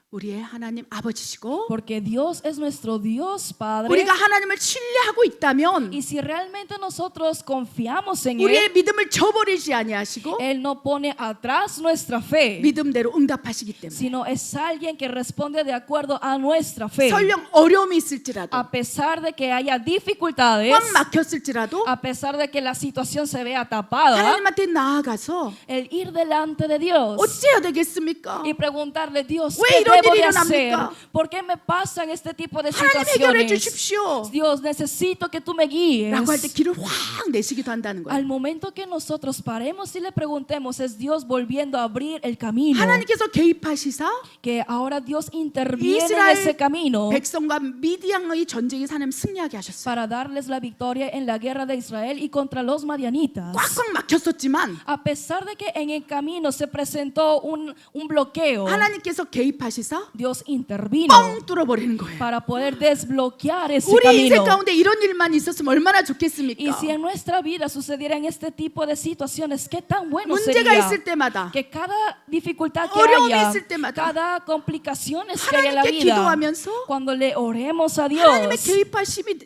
우리의 하나님 아버지시고 Porque Dios es nuestro Dios Padre. 우리가 하나님을 신뢰하고 있다면 Y si realmente nosotros confiamos en Él, 우리의 믿음을 저버리지 아니하시고 Él no pone atrás nuestra fe, 믿음대로 응답하시기 때문에 sino es alguien que responde de acuerdo a nuestra fe. 설령 어려움이 있을지라도 A pesar de que haya dificultades, 꽉 막혔을지라도 a pesar de que la situación se vea tapada, 하나님한테 나아가서 el ir delante de Dios 어찌해야 되겠습니까? y preguntarle, Dios, 왜 ¿qué 이런 debo 일이 de hacer? 일어납니까? ¿Por qué me pasan este tipo de 하나님 해결해 situaciones? 주십시오 Dios, necesito que tú me guíes. 라고 할 때 길을 확 내시기도 한다는 거예요. Al momento que nosotros paremos y le preguntemos, es Dios volviendo a abrir el camino. 하나님께서 개입하시사 Que ahora Dios interviene en 이스라엘 ese camino 백성과 미디안의 전쟁에 하나님 승리하게 하셨어요. para darles la victoria en la guerra de Israel y contra los madianitas. 꽉꽉 막혔었지만 A pesar de que en el camino se presentó un bloqueo, 하나님께서 개입하시사 Dios intervino 뻥 뚫어버리는 거예요. para poder desbloquear ese 우리 인생 camino. 가운데 이런 일만 있었으면 얼마나 Y 좋겠습니까? si en nuestra vida sucedieran este tipo de situaciones, qué tan bueno 문제가 sería 있을 때마다 que cada dificultad que 어려움이 haya, 있을 때마다 cada complicaciones que hay en la 하나님께 vida, 기도하면서 cuando le oremos a 하나님의 Dios, 개입하심이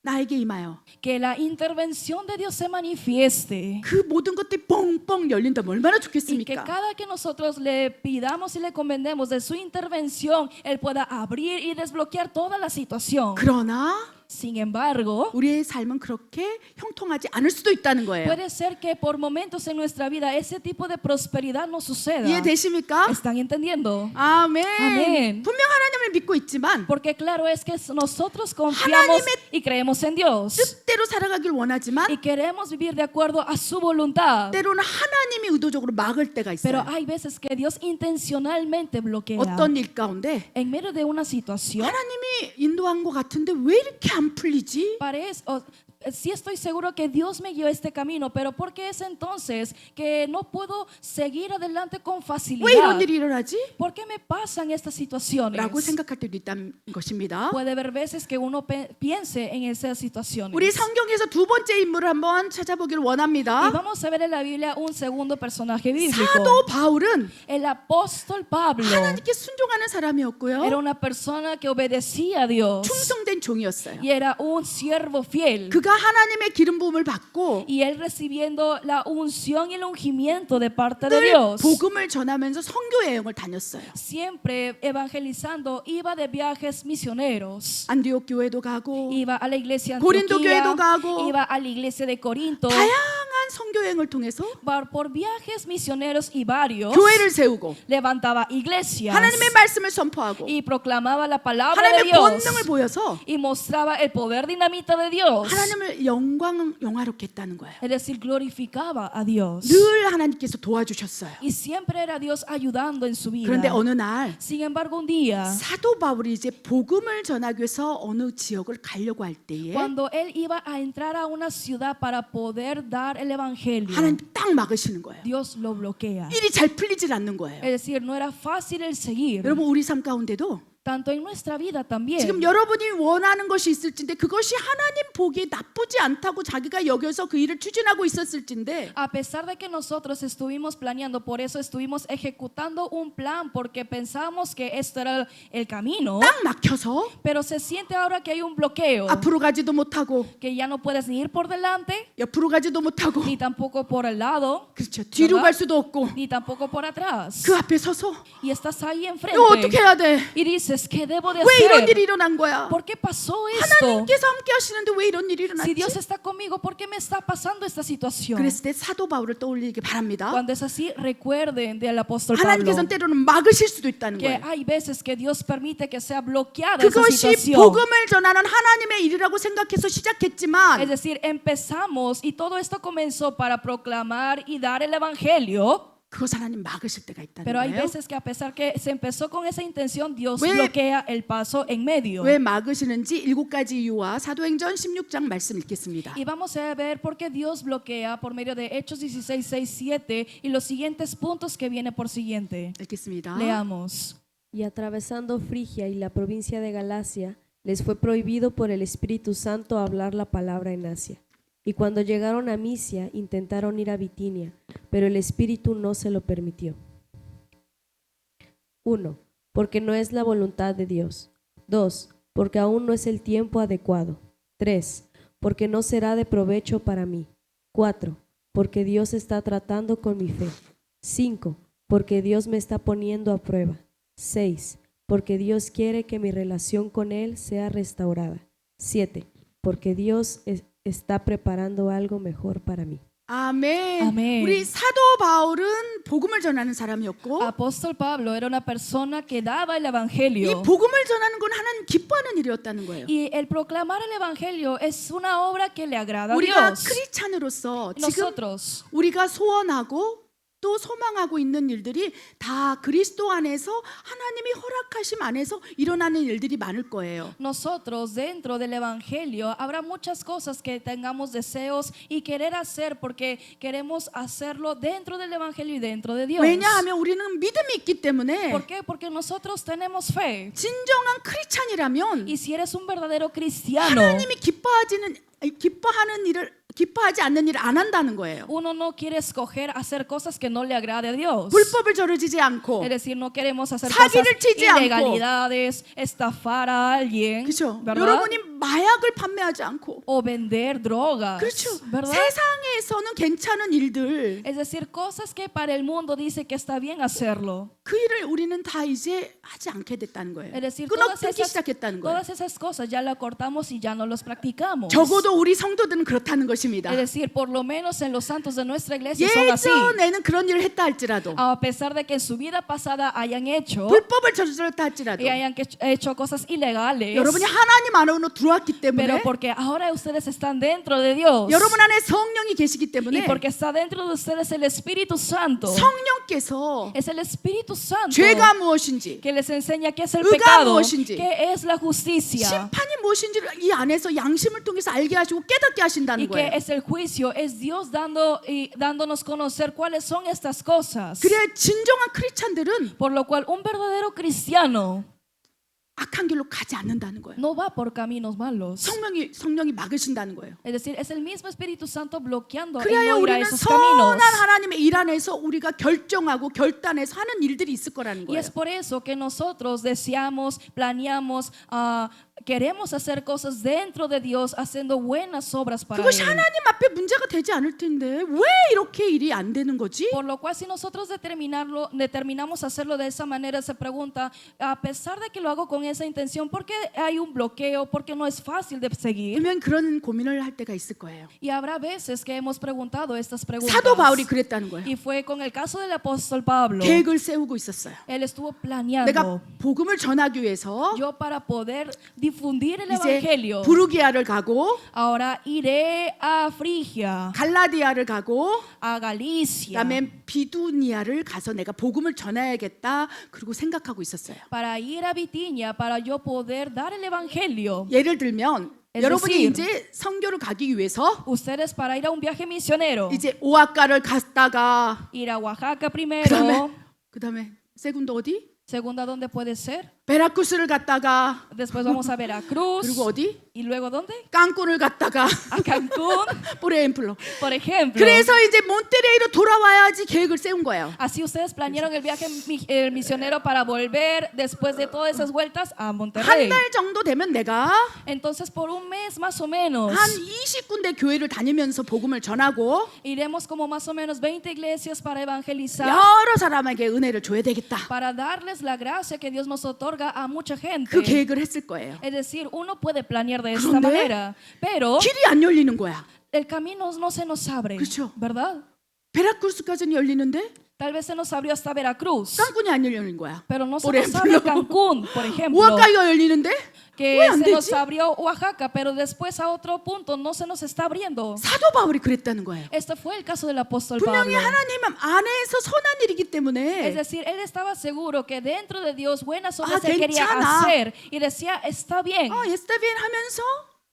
나에게 임하여 que la intervención de Dios se manifieste. 그 모든 것들이 뻥뻥 열린다면 얼마나 Y que 좋겠습니까? cada que nosotros le pidamos y le encomendemos de su intervención, Él pueda abrir y desbloquear toda la situación. 그러나 Sin embargo, 우리의 삶은 그렇게 형통하지 않을 수도 있다는 거예요. puede ser que por momentos en nuestra vida ese tipo de prosperidad no suceda. 이해되십니까? ¿Están entendiendo? 아멘. 아멘. 분명 하나님을 믿고 있지만 Porque claro es que nosotros confiamos y creemos en Dios 뜻대로 살아가길 원하지만 y queremos vivir de acuerdo a su voluntad. 때로는 하나님이 의도적으로 막을 때가 Pero 있어요. hay veces que Dios intencionalmente bloquea. 어떤 일 가운데 En medio de una situación, 하나님이 인도한 것 같은데 왜 이렇게 안 풀리지? sí estoy seguro que Dios me guió este camino, pero ¿por qué es entonces que no puedo seguir adelante con 왜 이런 facilidad? 일이 일어나지? ¿Por qué me pasan estas situaciones? 라고 생각할 때도 있다는 것입니다. Puede haber veces que uno piense en esas situaciones. 우리 성경에서 두 번째 인물을 한번 찾아보길 Y 원합니다. vamos a ver en la Biblia un segundo personaje bíblico. 사도 바울은 El apóstol Pablo 하나님께 순종하는 사람이었고요. era una persona que obedecía a Dios 충성된 종이었어요. y era un siervo fiel. 그가 하나님의 기름 부음을 받고 Y él recibiendo la unción y el ungimiento de parte de 늘 Dios, 복음을 전하면서 선교 여행을 다녔어요. siempre evangelizando, iba de viajes misioneros. 안디옥 교회도 가고 Iba a la iglesia de 고린도 Antioquía, 교회도 가고 iba a la iglesia de Corinto, 다양한 선교 여행을 통해서 por viajes misioneros y varios, 교회를 세우고 levantaba iglesias 하나님의 말씀을 선포하고 y proclamaba la palabra de 하나님의 Dios 본능을 보여서 y mostraba el poder dinamita de Dios. 하나님을 영화롭게 했다는 거예요. Es decir, glorificaba a Dios. 늘 하나님께서 도와주셨어요. Y siempre era Dios ayudando en su vida. 그런데 어느 날 Sin embargo, un día, 사도 바울이 이제 복음을 전하기 위해서 어느 지역을 가려고 할 때에 cuando él iba a entrar a una ciudad para poder dar el evangelio, 하나님 딱 막으시는 거예요. Dios lo bloquea. 일이 잘 풀리질 않는 거예요. Es decir, no era fácil el seguir. 여러분 우리 삶 가운데도 Tanto en nuestra vida también. 지금 여러분이 원하는 것이 있을진데 그것이 하나님 보기에 나쁘지 않다고 자기가 여겨서 그 일을 추진하고 있었을진데 A pesar de que nosotros estuvimos planeando, por eso estuvimos ejecutando un plan, porque pensábamos que esto era el camino, 딱 막혀서 pero se siente ahora que hay un bloqueo, 앞으로 가지도 못하고 que ya no puedes ni ir por delante, 옆으로 가지도 못하고 ni tampoco por el lado, 그렇죠. 뒤로 ¿verdad? 갈 수도 없고 ni tampoco por atrás. 그 앞에 서서 Y estás ahí 이거 enfrente 어떻게 해야 돼? y dices, ¿qué debo de 왜 이런 hacer? 일이 일어난 거야? ¿Por qué pasó esto? 하나님께서 함께 하시는데 왜 이런 일이 Si 일어났지? Dios está conmigo, ¿por qué me está pasando esta situación? 그랬을 때 사도 바울을 떠올리기 바랍니다. Cuando es así, recuerden del apóstol Pablo 하나님께서는 때로는 막으실 수도 있다는 que 거예요. hay veces que Dios permite que sea bloqueada esa 그것이 situación. 복음을 전하는 하나님의 일이라고 생각해서 Es 시작했지만 decir, empezamos y todo esto comenzó para proclamar y dar el evangelio, 그것 하나님 막으실 때가 있다는 pero hay 거예요. veces que a pesar que se empezó con esa intención, Dios 왜- bloquea el paso en medio. 왜 막으시는지 7가지 이유와 사도행전 16장 말씀 읽겠습니다. Y vamos a ver por qué Dios bloquea por medio de Hechos 16, 6, 7 y los siguientes puntos que viene por siguiente. 읽겠습니다. Leamos. Y atravesando Frigia y la provincia de Galacia, les fue prohibido por el Espíritu Santo hablar la palabra en Asia. Y cuando llegaron a Misia, intentaron ir a Bitinia, pero el Espíritu no se lo permitió. 1. Porque no es la voluntad de Dios. 2. Porque aún no es el tiempo adecuado. 3. Porque no será de provecho para mí. 4. Porque Dios está tratando con mi fe. 5. Porque Dios me está poniendo a prueba. 6. Porque Dios quiere que mi relación con Él sea restaurada. 7. Porque Dios está preparando algo mejor para mí. 아멘. 아멘. 우리 사도 바울은 복음을 전하는 사람이었고 Apóstol Pablo era una persona que daba el 이 evangelio. 복음을 전하는 건 하나님 기뻐하는 일이었다는 거예요. Y el proclamar el evangelio es una obra que le agrada a 우리가 Dios. 크리스찬으로서 지금 Nosotros, 우리가 소원하고 또 소망하고 있는 일들이 다 그리스도 안에서 하나님이 허락하심 안에서 일어나는 일들이 많을 거예요. nosotros dentro del evangelio habrá muchas cosas que tengamos deseos y querer hacer porque queremos hacerlo dentro del evangelio y dentro de Dios. 왜냐하면 우리는 믿음이 있기 때문에 ¿Por qué? Porque nosotros tenemos fe. 진정한 크리스찬이라면 Y si eres un verdadero cristiano, 하나님이 기뻐하지 않는 일을 안 한다는 거예요. uno no quiere escoger hacer cosas que no le agrade a Dios. 불법을 저지르지 않고 Es decir, no queremos hacer 사기를 cosas 치지 않고. ilegalidades, estafar a alguien, 그렇죠. ¿verdad? 여러분이 마약을 판매하지 않고 o vender drogas, 그렇죠. ¿verdad? 세상에서는 괜찮은 일들 Es decir, cosas que para el mundo dice que está bien hacerlo. 그 일을 우리는 다 이제 하지 않게 됐다는 거예요. Es decir, 끊기 시작했다는 거예요. todas esas cosas ya las cortamos y ya no las practicamos. 적어도 우리 성도들은 그렇다는 것입니다. Es decir, por lo menos en los santos de nuestra iglesia son así. 예전에는 그런 일을 했다 할지라도 A pesar de que en su vida pasada hayan hecho 불법을 저질렀다 할지라도 y hayan hecho cosas ilegales, 여러분이 하나님 안으로 들어왔기 pero 때문에 porque ahora ustedes están dentro de Dios 여러분 안에 성령이 계시기 y 때문에 porque está dentro de ustedes el Espíritu Santo, 성령께서 es el Espíritu Santo 죄가 무엇인지 que les enseña qué es el 의가 pecado, 무엇인지, qué es la justicia 심판이 무엇인지를 이 안에서 양심을 통해서 알게 하시고 깨닫게 하신다는 y qué 거예요. es el juicio. Es Dios dándonos conocer cuáles son estas cosas. 그래야 진정한 크리스찬들은 Por lo cual un verdadero cristiano 악한 길로 가지 않는다는 거예요. no va por caminos malos. 성령이 막으신다는 거예요. Es decir, es el mismo Espíritu Santo bloqueando en 그래야 no ir a 우리는 esos caminos. 선한 하나님의 일 안에서 우리가 결정하고 결단해서 하는 일들이 있을 거라는 Y 거예요. es por eso que nosotros deseamos, planeamos, queremos hacer cosas dentro de Dios, haciendo buenas obras para 그것이 Él. 하나님 앞에 문제가 되지 않을 텐데 왜 이렇게 일이 안 되는 거지? Por lo cual, si nosotros determinamos hacerlo de esa manera, se pregunta, a pesar de que lo hago con esa intención, ¿por qué hay un bloqueo? ¿Por qué no es fácil de seguir? 분명 그런 고민을 할 때가 있을 거예요. Y habrá veces que hemos preguntado estas preguntas. 사도 바울이 그랬다는 거예요. Y fue con el caso del apóstol Pablo. 계획을 세우고 있었어요. Él estuvo 내가 planeando. 복음을 전하기 위해서 Yo para poder difundir el 이제 evangelio, 부르기아를 가고 ahora iré a Frigia, 갈라디아를 가고 a Galicia, 그다음에 비두니아를 가서 내가 복음을 전해야겠다 그리고 생각하고 있었어요. para ir a Bitinia, para yo poder dar el evangelio. 예를 들면 Es 여러분이 decir, 이제 선교를 가기 위해서 Ustedes para ir a un viaje misionero, 이제 오아카를 갔다가 ir a Oaxaca primero, 그다음에 세군도 어디? segunda, ¿dónde puede ser? 베라쿠스를 갔다가 Después vamos a Veracruz, 그리고 어디? y luego ¿dónde? 깡꾼을 갔다가 A Cancún, 포레엠플로. por ejemplo. 그래서 이제 몬테레이로 돌아와야지 계획을 세운 거예요. Así ustedes planearon el viaje misionero para volver después de todas esas vueltas a 한 Monterrey. 달 정도 되면 내가 Entonces por un mes más o menos 한 20군데 교회를 다니면서 복음을 전하고 iremos como más o menos 20 iglesias para evangelizar, 여러 사람에게 은혜를 줘야 되겠다. para darles la gracia que Dios nos otorga a mucha gente. 그 계획을 했을 거예요. Es decir, uno puede planear de esta 그런데 manera, pero 길이 안 열리는 거야. el camino no se nos abre, 그렇죠. ¿verdad? 베라쿠스까지는 열리는데 Tal vez se nos abrió hasta Veracruz, 깡꾼이 안 열리는 거야. pero no se por nos abre ejemplo. Cancún, por ejemplo. 오아카가 열리는데 Que 왜 안 se nos 되지? abrió Oaxaca, pero después a otro punto no se nos está abriendo. 사도 바울이 그랬다는 거예요. Este fue el caso del apóstol 분명히 Pablo. 하나님 안에서 선한 일이기 Es 때문에 decir, él estaba seguro que dentro de Dios buenas obras Ah, él quería 괜찮아. hacer y decía, está bien. está bien 하면서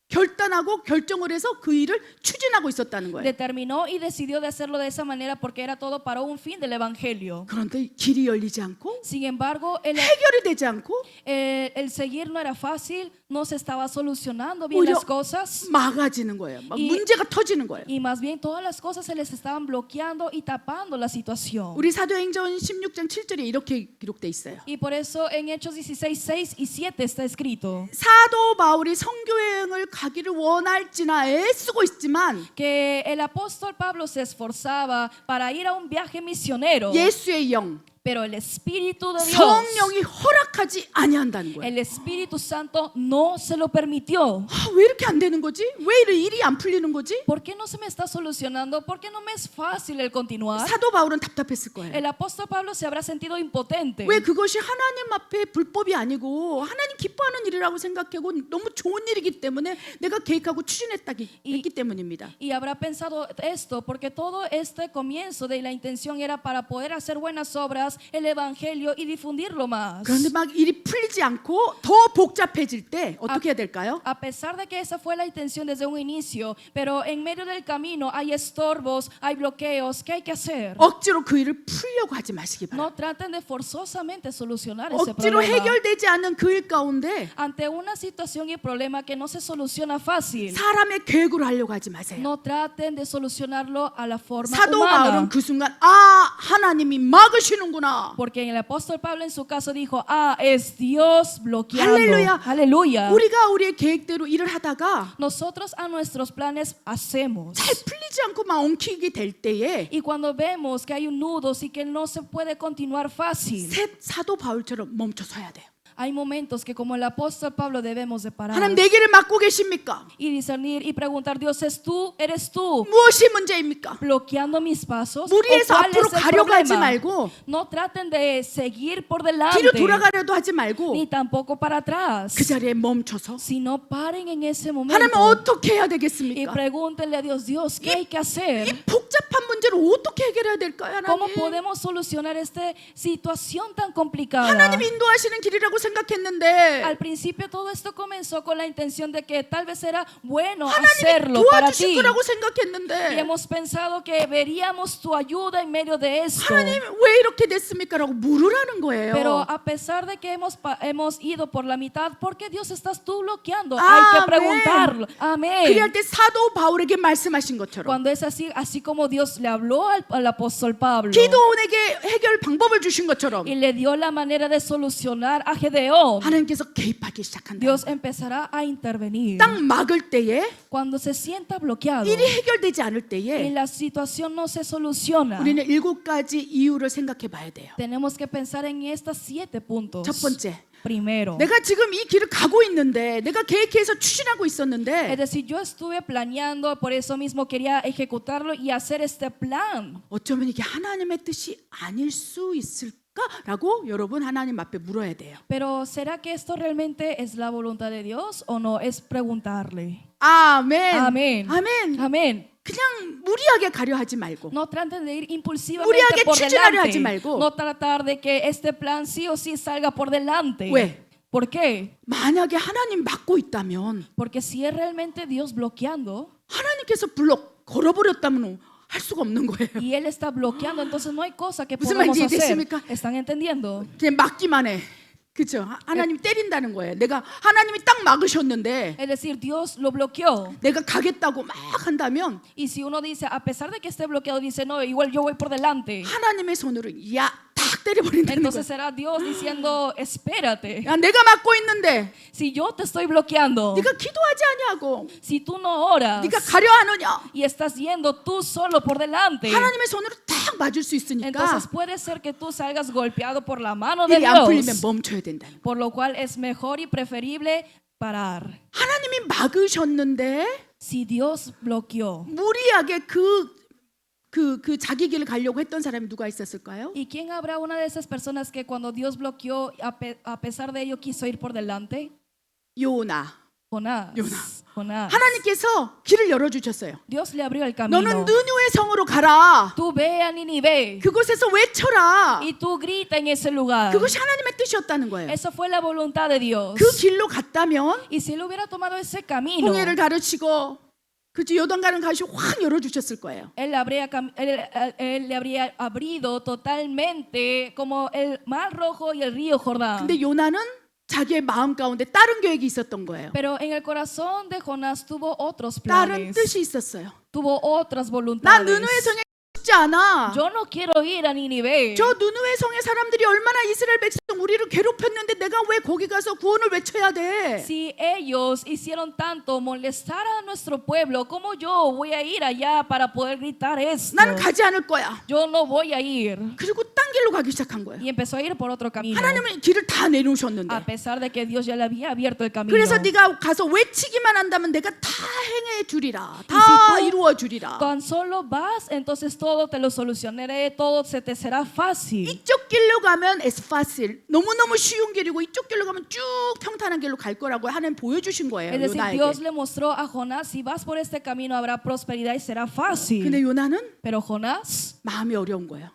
결단하고 결정을 해서 그 일을 추진하고 있었다는 거예요. Determinó y decidió de hacerlo de esa manera porque era todo para un fin del evangelio. 그런데 길이 열리지 않고 Sin embargo, 해결이 되지 않고 el seguir no era fácil, no se estaba solucionando bien 오히려 las cosas 막아지는 거예요. 막 이- 문제가 터지는 거예요. y más bien todas las cosas se les estaban bloqueando y tapando la situación. 우리 사도행전 16장 7절에 이렇게 기록돼 있어요. Y por eso en Hechos 16, 6 y 7 está escrito 사도 바울이 선교 여행을 가기를 원할지나 애쓰고 있지만 que el apóstol Pablo se esforzaba para ir a un viaje misionero, 예수의 영, pero el Espíritu de Dios, 성령이 허락하지 아니한다는 거예요. el Espíritu Santo no se lo permitió. 왜 이렇게 안 되는 거지? 왜 이렇게 일이 안 풀리는 거지? ¿Por qué no se me está solucionando? ¿Por qué no me es fácil el continuar? 사도 바울은 답답했을 거예요. El apóstol Pablo se habrá sentido impotente. 왜 그것이 하나님 앞에 불법이 아니고 하나님 기뻐하는 일이라고 생각하고 너무 좋은 일이기 때문에 내가 계획하고 추진했기 때문입니다. Y habrá pensado esto porque todo este comienzo de la intención era para poder hacer buenas obras, el evangelio y difundirlo más. 그런데 막 일이 풀리지 않고 더 복잡해질 때 어떻게 해야 될까요? A pesar de que esa fue la intención desde un inicio, pero en medio del camino hay estorbos, hay bloqueos, ¿qué hay que hacer? 억지로 그 일을 풀려고 하지 마시기 바랍니다. No traten de forzosamente solucionar ese 억지로 problema. 해결되지 않는 그 일 가운데 Ante una situación y problema que no se soluciona fácil, 사람의 계획으로 하려고 하지 마세요. no traten de solucionarlo a la forma 사도 바울은 humana. 그 순간 하나님이 막으시는구나 있구나. Porque el apóstol Pablo en su caso dijo, es Dios bloqueando. 할렐루야. Aleluya. 우리가 우리의 계획대로 일을 하다가 Nosotros a nuestros planes hacemos. 잘 풀리지 않고 막 엉키게 될 때에 Y cuando vemos que hay un nudo y que no se puede continuar fácil, 사도 바울처럼 멈춰 서야 돼요. hay momentos que como el apóstol Pablo debemos de parar 하나님 내 길을 막고 계십니까? y discernir y preguntar, Dios, ¿eres tú 무엇이 문제입니까? bloqueando mis pasos? ¿O 무리해서 cuál 앞으로 es el 가려고 하지 problema? 말고 No traten de seguir por 뒤로 delante 돌아가려도 하지 말고 ni tampoco para atrás, 그 자리에 멈춰서 sino paren en ese 하나님 momento 어떻게 해야 y 되겠습니까? pregúntenle a Dios, Dios, ¿qué hay que hacer? 이 복잡한 문제를 어떻게 해결해야 될까요, ¿Cómo 하나님? podemos solucionar esta situación tan complicada? 하나님 인도하시는 길이라고 생각했는데 Al principio todo esto comenzó con la intención de que tal vez era bueno 하나님이 hacerlo para 도와주실 ti. 거라고 Y 생각했는데 hemos pensado que veríamos tu ayuda en medio de esto. 하나님 왜 이렇게 됐습니까? 라고 물으라는 거예요. Pero a pesar de que hemos ido por la mitad, ¿por qué Dios estás tú bloqueando? Hay que Amén. preguntarlo. 그래 Amén. 할 때 사도 바울에게 말씀하신 것처럼 Cuando es así como Dios le habló al apóstol Pablo 기도원에게 해결 방법을 주신 것처럼 y le dio la manera de solucionar a Gedeón, 하나님께서 개입하기 시작한다. Dios empezará a intervenir. 딱 막을 때에 Cuando se sienta bloqueado 일이 해결되지 않을 y 때에 la situación no se soluciona, 우리는 7가지 이유를 생각해 봐야 돼요. tenemos que pensar en estos 7 puntos. 첫 번째, Primero, 내가 지금 이 길을 가고 있는데 내가 계획해서 추진하고 es 있었는데 decir, yo estuve planeando, por eso mismo quería ejecutarlo y hacer este plan. 어쩌면 이게 하나님의 뜻이 아닐 수 있을까라고 여러분 하나님 앞에 물어야 돼요. Pero ¿será que esto realmente es la voluntad de Dios o no? Es preguntarle. 아멘. Amén. 아멘. Amén. 그냥 무리하게 가려 하지 말고 No traten de ir impulsivamente 무리하게 por 추진하려 하지 delante. 말고. No tratar de que este plan sí o sí salga por delante. 왜? ¿Por qué? 만약에 하나님 막고 있다면 Porque si es realmente Dios bloqueando 하나님께서 걸어버렸다면 할 수가 없는 거예요. y Él está bloqueando, entonces no hay cosa que 무슨 podamos 말인지 hacer. 이해되십니까? ¿Están entendiendo? 그냥 막기만 해. 그죠? 하나님 때린다는 거예요. 내가 하나님이 딱 막으셨는데 Es decir, Dios lo bloqueó. 내가 가겠다고 막 한다면 Y si uno dice, a pesar de que esté bloqueado, dice, no, igual yo voy por delante. 하나님의 손으로 딱 때려버린다는 Entonces 거예요. será Dios diciendo, espérate. 야, 내가 막고 있는데 Si yo te estoy bloqueando, 네가 기도하지 아니하고 si tú no oras 네가 가려 하느냐? y estás yendo tú solo por delante, 하나님의 손으로 딱 맞을 수 있으니까 entonces puede ser que tú salgas golpeado por la mano de 일이 안 풀리면 Dios. 멈춰야 된다는 거예요. Por lo cual es mejor y preferible parar. 하나님이 막으셨는데 Si Dios bloqueó, 무리하게 그 자기 길을 가려고 했던 사람이 누가 있었을까요? ¿y quién habrá una de esas personas que cuando Dios bloqueó, a pesar de ello quiso ir por delante? 요나. Jonás. 요나. Jonás. 하나님께서 길을 열어주셨어요. Dios le abrió el camino. 너는 느누의 성으로 가라. Tú ve a Nínive 그곳에서 외쳐라. y tú grita en ese lugar. 그것이 하나님의 뜻이었다는 거예요. Eso fue la voluntad de Dios. 그 길로 갔다면 Y si él hubiera tomado ese camino, 홍해를 가르치고 그치 요단강을 가시 확 열어주셨을 거예요. él le habría abrido totalmente como el mar rojo y el río Jordán. 근데 요나는 자기의 마음 가운데 다른 계획이 있었던 거예요. Pero en el corazón de Jonás tuvo otros 다른 planes, 뜻이 있었어요. tuvo otras 나 voluntades. 느누의 성에 싶지 않아. Yo no quiero ir a Nínive. 저 느누의 성의 사람들이 얼마나 이스라엘 백성 우리를 괴롭혔는데 내가 왜 거기 가서 구원을 외쳐야 돼? Si ellos hicieron tanto molestar a nuestro pueblo, ¿cómo yo voy a ir allá para poder gritar esto? 나는 가지 않을 거야. Yo no voy a ir. 그리고 딴 길로 가기 시작한 거예요. Y empezó a ir por otro camino. 하나님은 길을 다 내놓으셨는데. A pesar de que Dios ya le había abierto el camino. 그래서 네가 가서 외치기만 한다면 내가 다 행해 주리라. 다 이시또 이루어 주리라. Tan solo vas, entonces todo te lo solucionaré, todo se te será fácil. 이쪽 길로 가면 es fácil. 너무너무 쉬운 길이고 이쪽 길로 가면 쭉 평탄한 길로 갈 거라고 하나님 보여주신 거예요. Es decir, 요나에게. Dios le mostró a Jonás, si vas por este camino habrá prosperidad y será fácil. 근데 요나는 Pero Jonás 마음이 어려운 거예요.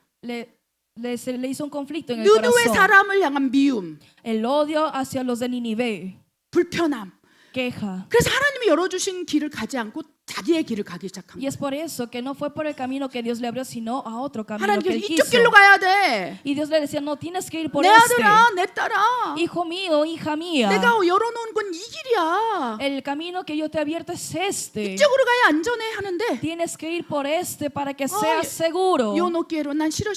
se le hizo un conflicto en el 느누의 corazón. 사람을 향한 미움, El odio hacia los de Nínive, 불편함. queja. 그래서 하나님이 열어주신 길을 가지 않고 자기의 길을 가기 시작한 Y 거예요. es por eso que no fue por el camino que Dios le abrió, sino a otro camino que 하나님께서 él 이쪽 quiso. 길로 가야 돼. Y Dios le decía, no, tienes que ir por 내 este. 아들아, 내 딸아. Hijo mío, hija mía, 내가 열어놓은 건 이 길이야. el camino que yo te he abierto es este. 이쪽으로 가야 안전해 하는데 Tienes que ir por este para que Ay, seas seguro. 요 놓기로 난 싫어.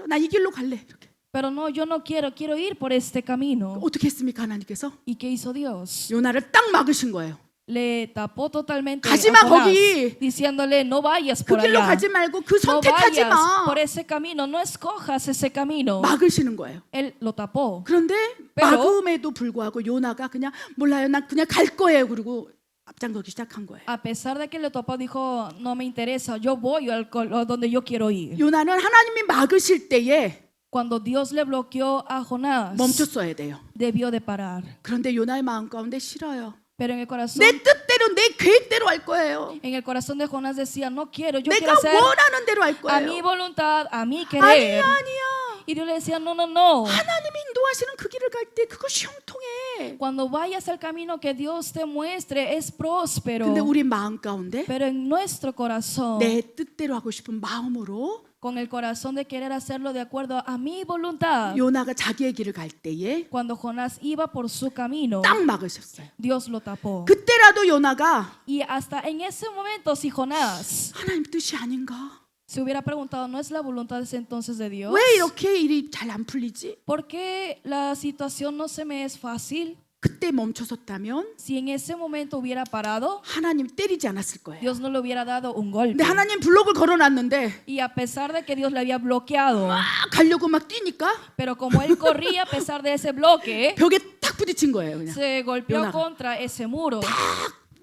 나 이 길로 갈래. 이렇게. Pero no, yo no quiero ir por este camino. 어떻게 했습니까 하나님께서? ¿Y qué hizo Dios? 요나를 딱 막으신 거예요. Le tapó totalmente 가지 a 마, Jonás, 거기. diciéndole, no vayas 그 por 길로 allá. 가지 말고 그 No 선택하지 vayas 마. por ese camino, no escojas ese camino. 막으시는 거예요. Él lo tapó. 그런데 pero- 막음에도 불구하고 요나가 그냥 몰라요. 난 그냥 갈 거예요. 그리고 앞장서기 시작한 거예요. A pesar de que le tapó, dijo, no me interesa, yo voy a donde yo quiero ir. 요나는 하나님이 막으실 때에 Cuando Dios le bloqueó a Jonás, 멈췄어야 돼요. debió de parar. 그런데 요나의 마음 가운데 싫어요. Pero en el corazón, 내 뜻대로 내 계획대로 할 거예요. en el corazón de Jonás decía, no quiero, yo 내가 quiero hacer 원하는 대로 할 a mi 거예요. voluntad, a mi 아니야, querer. 아니야. Y Dios le decía, no, no, no. 하나님이 인도하시는 그 길을 갈 때 그것이 형통해. Cuando vayas al camino que Dios te muestre es próspero. 근데 우리 마음 가운데 Pero en nuestro corazón, 내 뜻대로 하고 싶은 마음으로 con el corazón de querer hacerlo de acuerdo a mi voluntad, 요나가 자기의 길을 갈 때에 cuando Jonás iba por su camino, 딱 막으셨어요. Dios lo tapó. 그때라도 요나가 Y hasta en ese momento, si Jonás 하나님 뜻이 아닌가? se hubiera preguntado, ¿no es la voluntad ese entonces de Dios? 왜 이렇게 일이 잘 안 풀리지? ¿Por qué la situación no se me es fácil? 그때 멈춰섰다면 Si en ese momento hubiera parado, 하나님이 때리지 않았을 거예요. Dios no le hubiera dado un golpe. 근데 하나님 블록을 걸어놨는데 Y a pesar de que Dios le había bloqueado, 막 가려고 막 뛰니까 pero como él corría a pesar de ese bloque, 벽에 딱 부딪힌 거예요. 그냥 se golpeó Jonás. contra ese muro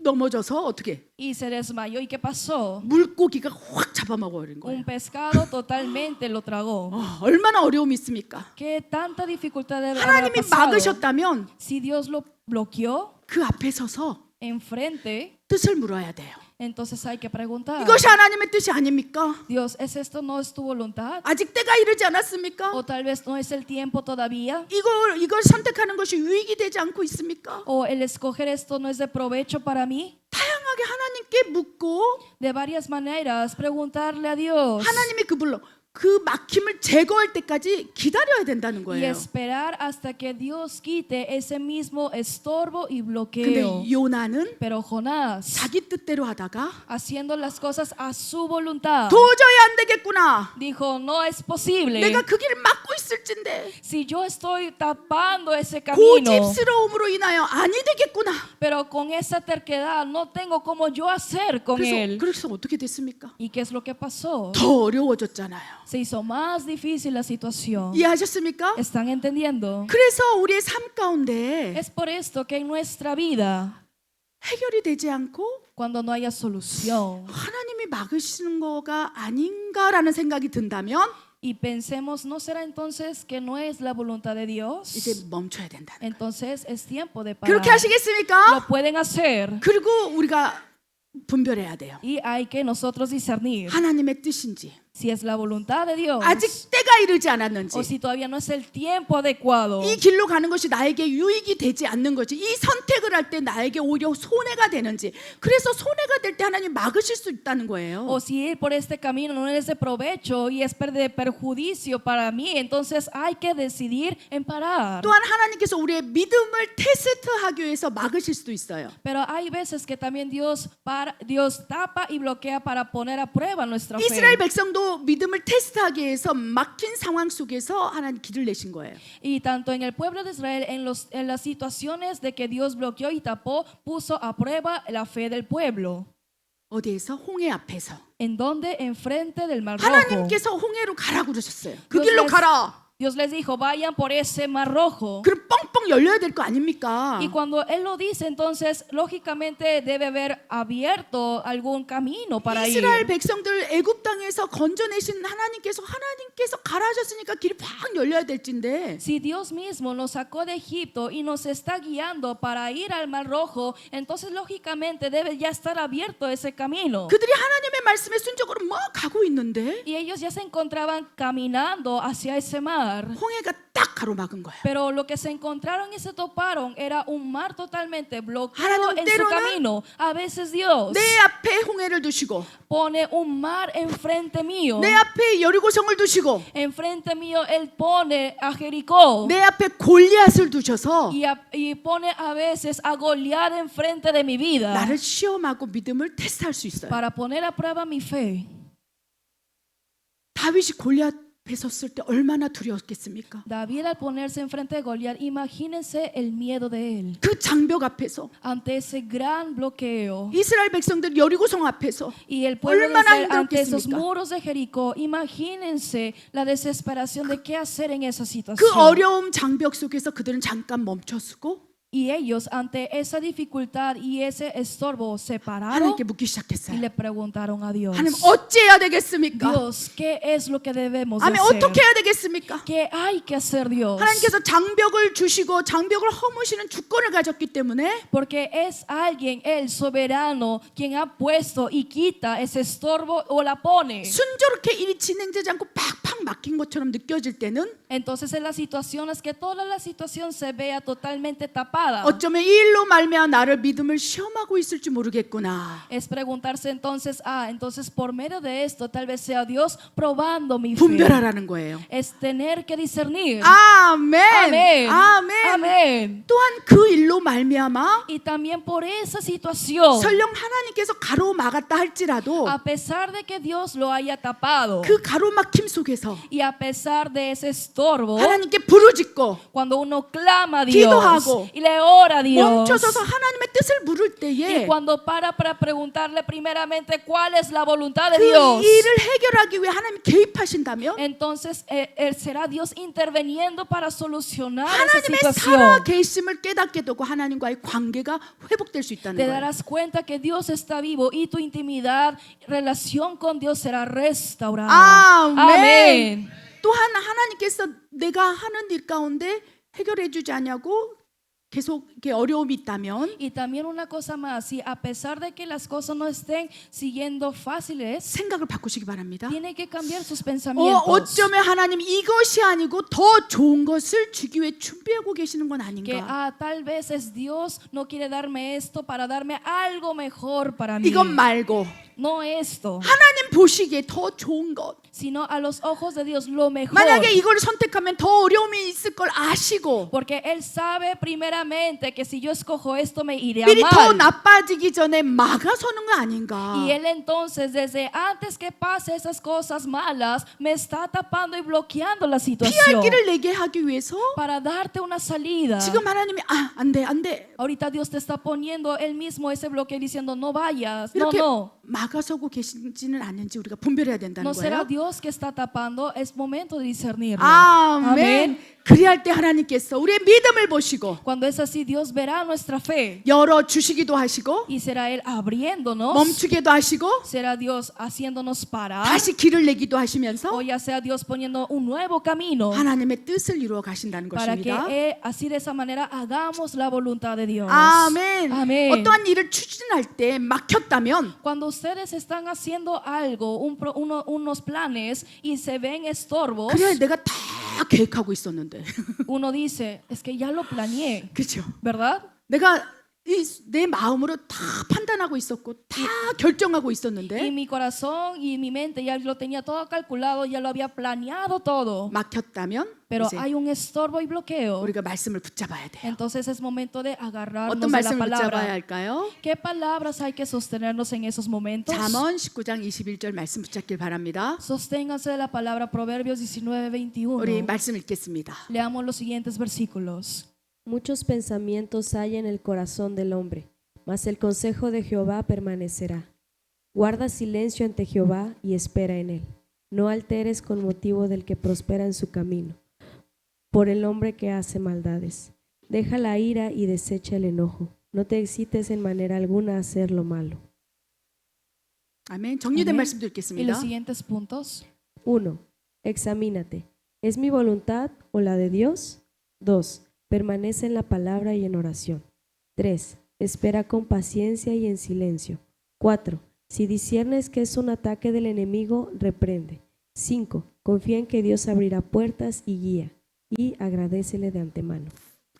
넘어져서 어떻게 y se desmayó. ¿Y qué pasó? 물고기가 확 잡아먹어버린 거예요. Un pescado totalmente lo tragó. 얼마나 어려움이 있습니까? ¿Qué tanta dificultad debe haber 하나님이 pasado? 막으셨다면 Si Dios lo bloqueó 그 앞에 서서 enfrente, 뜻을 물어야 돼요. entonces hay que preguntar, 이것이 하나님의 뜻이 아닙니까? Dios, ¿es esto no es tu voluntad? 아직 때가 이르지 않았습니까? ¿O tal vez no es el tiempo todavía? 이걸 선택하는 것이 유익이 되지 않고 있습니까? ¿O el escoger esto no es de provecho para mí? 다양하게 하나님께 묻고 De varias maneras, preguntarle a Dios 하나님이 그 막힘을 제거할 때까지 기다려야 된다는 y 거예요. esperar hasta que Dios quite ese mismo estorbo y 근데 bloqueo. 요나는 Pero Jonás, 자기 뜻대로 하다가 haciendo las cosas a su voluntad, 도저히 안 되겠구나. dijo, no es posible. 내가 그 길을 막고 있을진데 Si yo estoy tapando ese camino, 고집스러움으로 인하여 아니 되겠구나. pero con esa terquedad no tengo como yo hacer con él. 그래서 어떻게 됐습니까? ¿Y qué es lo que pasó? 더 어려워졌잖아요. Se hizo más difícil la situación. 이해하셨습니까? ¿Están entendiendo? 그래서 우리의 삶 가운데 Es por esto que en nuestra vida, 해결이 되지 않고 cuando no haya solución 하나님이 막으시는 거가 아닌가라는 생각이 든다면 y pensemos, ¿no será entonces que no es la voluntad de Dios? 이제 멈춰야 된다. Entonces es tiempo de 그렇게 parar. 하시겠습니까? Lo pueden hacer 그리고 우리가 분별해야 돼요. y hay que nosotros discernir 하나님의 뜻인지 si es la voluntad de Dios 아직 때가 이르지 않았는지 o si todavía no es el tiempo adecuado. 이 길로 가는 것이 나에게 유익이 되지 않는 것이 이 선택을 할 때 나에게 오히려 손해가 되는지 그래서 손해가 될 때 하나님 막으실 수 있다는 거예요. O si ir por este camino no es de provecho y es de perjuicio para mí, entonces hay que decidir en parar. 또한 하나님께서 우리의 믿음을 테스트하기 위해서 막으실 수도 있어요. Pero hay veces que también Dios tapa y bloquea para poner a prueba nuestra fe. 이스라엘 백성도 믿음을 테스트하기 위해서 막힌 상황 속에서 하나님 길을 내신 거예요. Y tanto en el pueblo de Israel, en las situaciones de que Dios bloqueó y tapó, puso a prueba la fe del pueblo. 어디에서? 홍해 앞에서. ¿En donde? Enfrente del Mar Rojo. 하나님께서 홍해로 가라고 그러셨어요. 그 Dios 길로 les- 가라. Dios les dijo, vayan por ese Mar Rojo. 그럼 뻥뻥 열려야 될 거 아닙니까? Y cuando Él lo dice, entonces lógicamente debe haber abierto algún camino para 이스라엘 ir. 백성들 애굽 땅에서 건져내신 하나님께서 가라 하셨으니까 길이 팍 열려야 될진데 Si Dios mismo nos sacó de Egipto y nos está guiando para ir al Mar Rojo, entonces lógicamente debe ya estar abierto ese camino. 그들이 하나님의 말씀에 순종으로 막 가고 있는데 Y ellos ya se encontraban caminando hacia ese mar. mar. 홍해가 딱 가로막은 거예요. Pero lo que se encontraron y se toparon era un mar totalmente bloqueado 하나님 en su 때로는 camino. A veces Dios 내 앞에 홍해를 두시고 pone un mar enfrente mío. 내 앞에 여리고성을 두시고 Enfrente mío Él pone a Jericó. 내 앞에 골리앗을 두셔서 Y pone a veces a Goliat enfrente de mi vida 나를 시험하고 믿음을 테스트할 수 있어요. para poner a prueba mi fe. 다윗이 골리앗 앞에 섰을 때 얼마나 두려웠겠습니까? David al ponerse enfrente de Goliat, imagínense el miedo de él 그 장벽 앞에서 ante ese gran bloqueo. 이스라엘 백성들 여리고성 앞에서 Y el pueblo de 얼마나 Israel ante esos 힘들었겠습니까? muros de Jericó, imagínense la desesperación de qué hacer en esa 그 situación. 어려움 장벽 속에서 그들은 잠깐 멈춰서고 Y ellos ante esa dificultad y ese estorbo se pararon 하나님께 묻기 y 시작했어요. le preguntaron a Dios. 하나님 어찌해야 되겠습니까? Dios, ¿qué es lo que debemos 하나님 hacer? 어떻게 해야 되겠습니까? ¿Qué hay que hacer, Dios? 하나님께서 장벽을 주시고 장벽을 허무시는 주권을 가졌기 때문에 Porque es alguien, el soberano, quien ha puesto y quita ese estorbo o la pone. 순조롭게 일이 진행되지 않고 팍팍 막힌 것처럼 느껴질 때는 Entonces en las situaciones que toda la situación se vea totalmente tapada, 어쩌면 이 일로 말미암아 나를 믿음을 시험하고 있을지 모르겠구나. es preguntarse entonces, entonces por medio de esto tal vez sea Dios probando mi fe. 분별하라는 거예요. Es tener que discernir. 아멘. Amén. 아멘. Amén. 또한 그 일로 말미암아 Y también por esa situación, 설령 하나님께서 가로막았다 할지라도 a pesar de que Dios lo haya tapado, 그 가로막힘 속에서 y a pesar de ese estorbo, 하나님께 부르짖고 cuando uno clama a Dios 기도하고 y le ora a Dios, 멈춰서서 하나님의 뜻을 물을 y 때에 cuando para preguntarle primeramente cuál es la voluntad de 그 Dios, 일을 해결하기 위해 하나님 개입하신다면 entonces será Dios interviniendo para solucionar esa 하나님의 situación. 살아계심을 깨닫게 되고 하나님과의 관계가 회복될 수 있다는 Te 거예요. darás cuenta que Dios está vivo y tu intimidad, relación con Dios será restaurada. 아멘. Amén. 또한 하나님께서 내가 하는 일 가운데 해결해 주지 않냐고 계속 이렇게 어려움이 있다면 Y también una cosa más, si a pesar de que las cosas no estén siguiendo fáciles, 생각을 바꾸시기 바랍니다. tiene que cambiar sus pensamientos. 어쩌면 하나님 이것이 아니고 더 좋은 것을 주기 위해 준비하고 계시는 건 Que 아닌가. tal vez es Dios no quiere darme esto para darme algo mejor para mí. 이것 말고 No esto, 하나님 보시기에 더 좋은 것. sino a los ojos de Dios lo mejor. 만약에 이걸 선택하면 더 어려움이 있을 걸 아시고 Porque Él sabe primeramente que si yo escojo esto me iré 미리 더 mal. 나빠지기 전에 막아서는 거 아닌가. Y Él entonces desde antes que pase esas cosas malas me está tapando y bloqueando la 피할 situación 길을 내게 하기 위해서 para darte una salida. 지금 하나님이 안 돼. Ahorita Dios te está poniendo Él mismo ese bloqueo diciendo no vayas, no, 이렇게 no. 막아서고 계신지는 않는지 우리가 분별해야 된다는 No será 거예요. Dios que está tapando, es momento de discernirlo. 아멘. 그리할 때 하나님께서 우리의 믿음을 보시고 Cuando es así, Dios verá nuestra fe 열어 주시기도 하시고 y será Él abriéndonos, 멈추게도 하시고 será Dios haciéndonos parar, 다시 길을 내기도 하시면서 o ya sea Dios poniendo un nuevo camino 하나님의 뜻을 이루어 가신다는 para que 것입니다. así de esa manera hagamos la voluntad de Dios. 아멘. Amén. 어떠한 일을 추진할 때 막혔다면 Cuando ustedes están haciendo algo, unos planes y se ven estorbos, 그래 내가 다 계획하고 있었는데 uno dice, es que ya lo planeé, 그렇죠. ¿verdad? 내가 내 마음으로 다 판단하고 있었고 다 결정하고 Y 있었는데 mi corazón y mi mente ya lo tenía todo calculado, ya lo había planeado todo. 막혔다면 Pero 이제 hay un estorbo y bloqueo. 우리가 말씀을 붙잡아야 돼요. Entonces es momento de agarrarnos 어떤 de la 말씀을 붙잡아야 palabra. 할까요? ¿Qué palabras hay que sostenernos en esos momentos? 잠언 19장 21절 말씀 붙잡길 바랍니다. Sosténganse de la palabra Proverbios 19:21. 우리 말씀 읽겠습니다. Leamos los siguientes versículos. Muchos pensamientos hay en el corazón del hombre, mas el consejo de Jehová permanecerá. Guarda silencio ante Jehová y espera en él. No alteres con motivo del que prospera en su camino, por el hombre que hace maldades. Deja la ira y desecha el enojo. No te excites en manera alguna a hacer lo malo. 아멘. 정리된 Amén. 말씀도 Y 읽겠습니다. los siguientes puntos. 1. Examínate. ¿Es mi voluntad o la de Dios? 2. Permanece en la palabra y en oración. 3. Espera con paciencia y en silencio. 4. Si disiernes que es un ataque del enemigo, reprende. 5. Confía en que Dios abrirá puertas y guía. Y agradécele de antemano.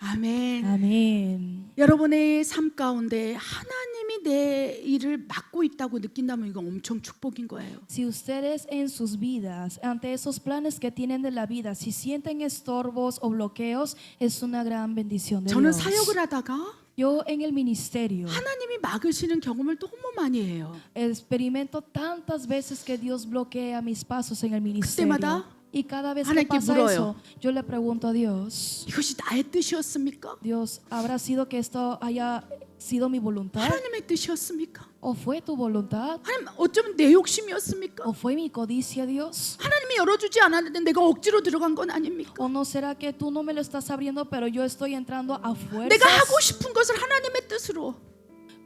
아멘. Amén. 여러분의 삶 가운데 하나님이 내 일을 맡고 있다고 느낀다면 이건 엄청 축복인 거예요. Si ustedes en sus vidas, ante esos planes que tienen de la vida, si sienten estorbos o bloqueos, es una gran bendición de 저는 Dios. 사역을 하다가 Yo en el ministerio 하나님이 막으시는 경험을 너무 많이 해요. experimento tantas veces que Dios bloquea mis pasos en el ministerio. 그때마다 Y cada vez que 하나님께 pasa 물어요. eso, yo le pregunto a Dios, 이것이 나의 뜻이었습니까? Dios, ¿habrá sido que esto haya sido mi voluntad? 하나님의 뜻이었습니까? ¿O fue tu voluntad? 하나님 어쩌면 내 욕심이었습니까? ¿O fue mi codicia, Dios? 하나님이 열어주지 않았는데 내가 억지로 들어간 건 아닙니까? ¿O no será que tú no me lo estás abriendo, pero yo estoy entrando a 내가 하고 fuerzas 싶은 것을 하나님의 뜻으로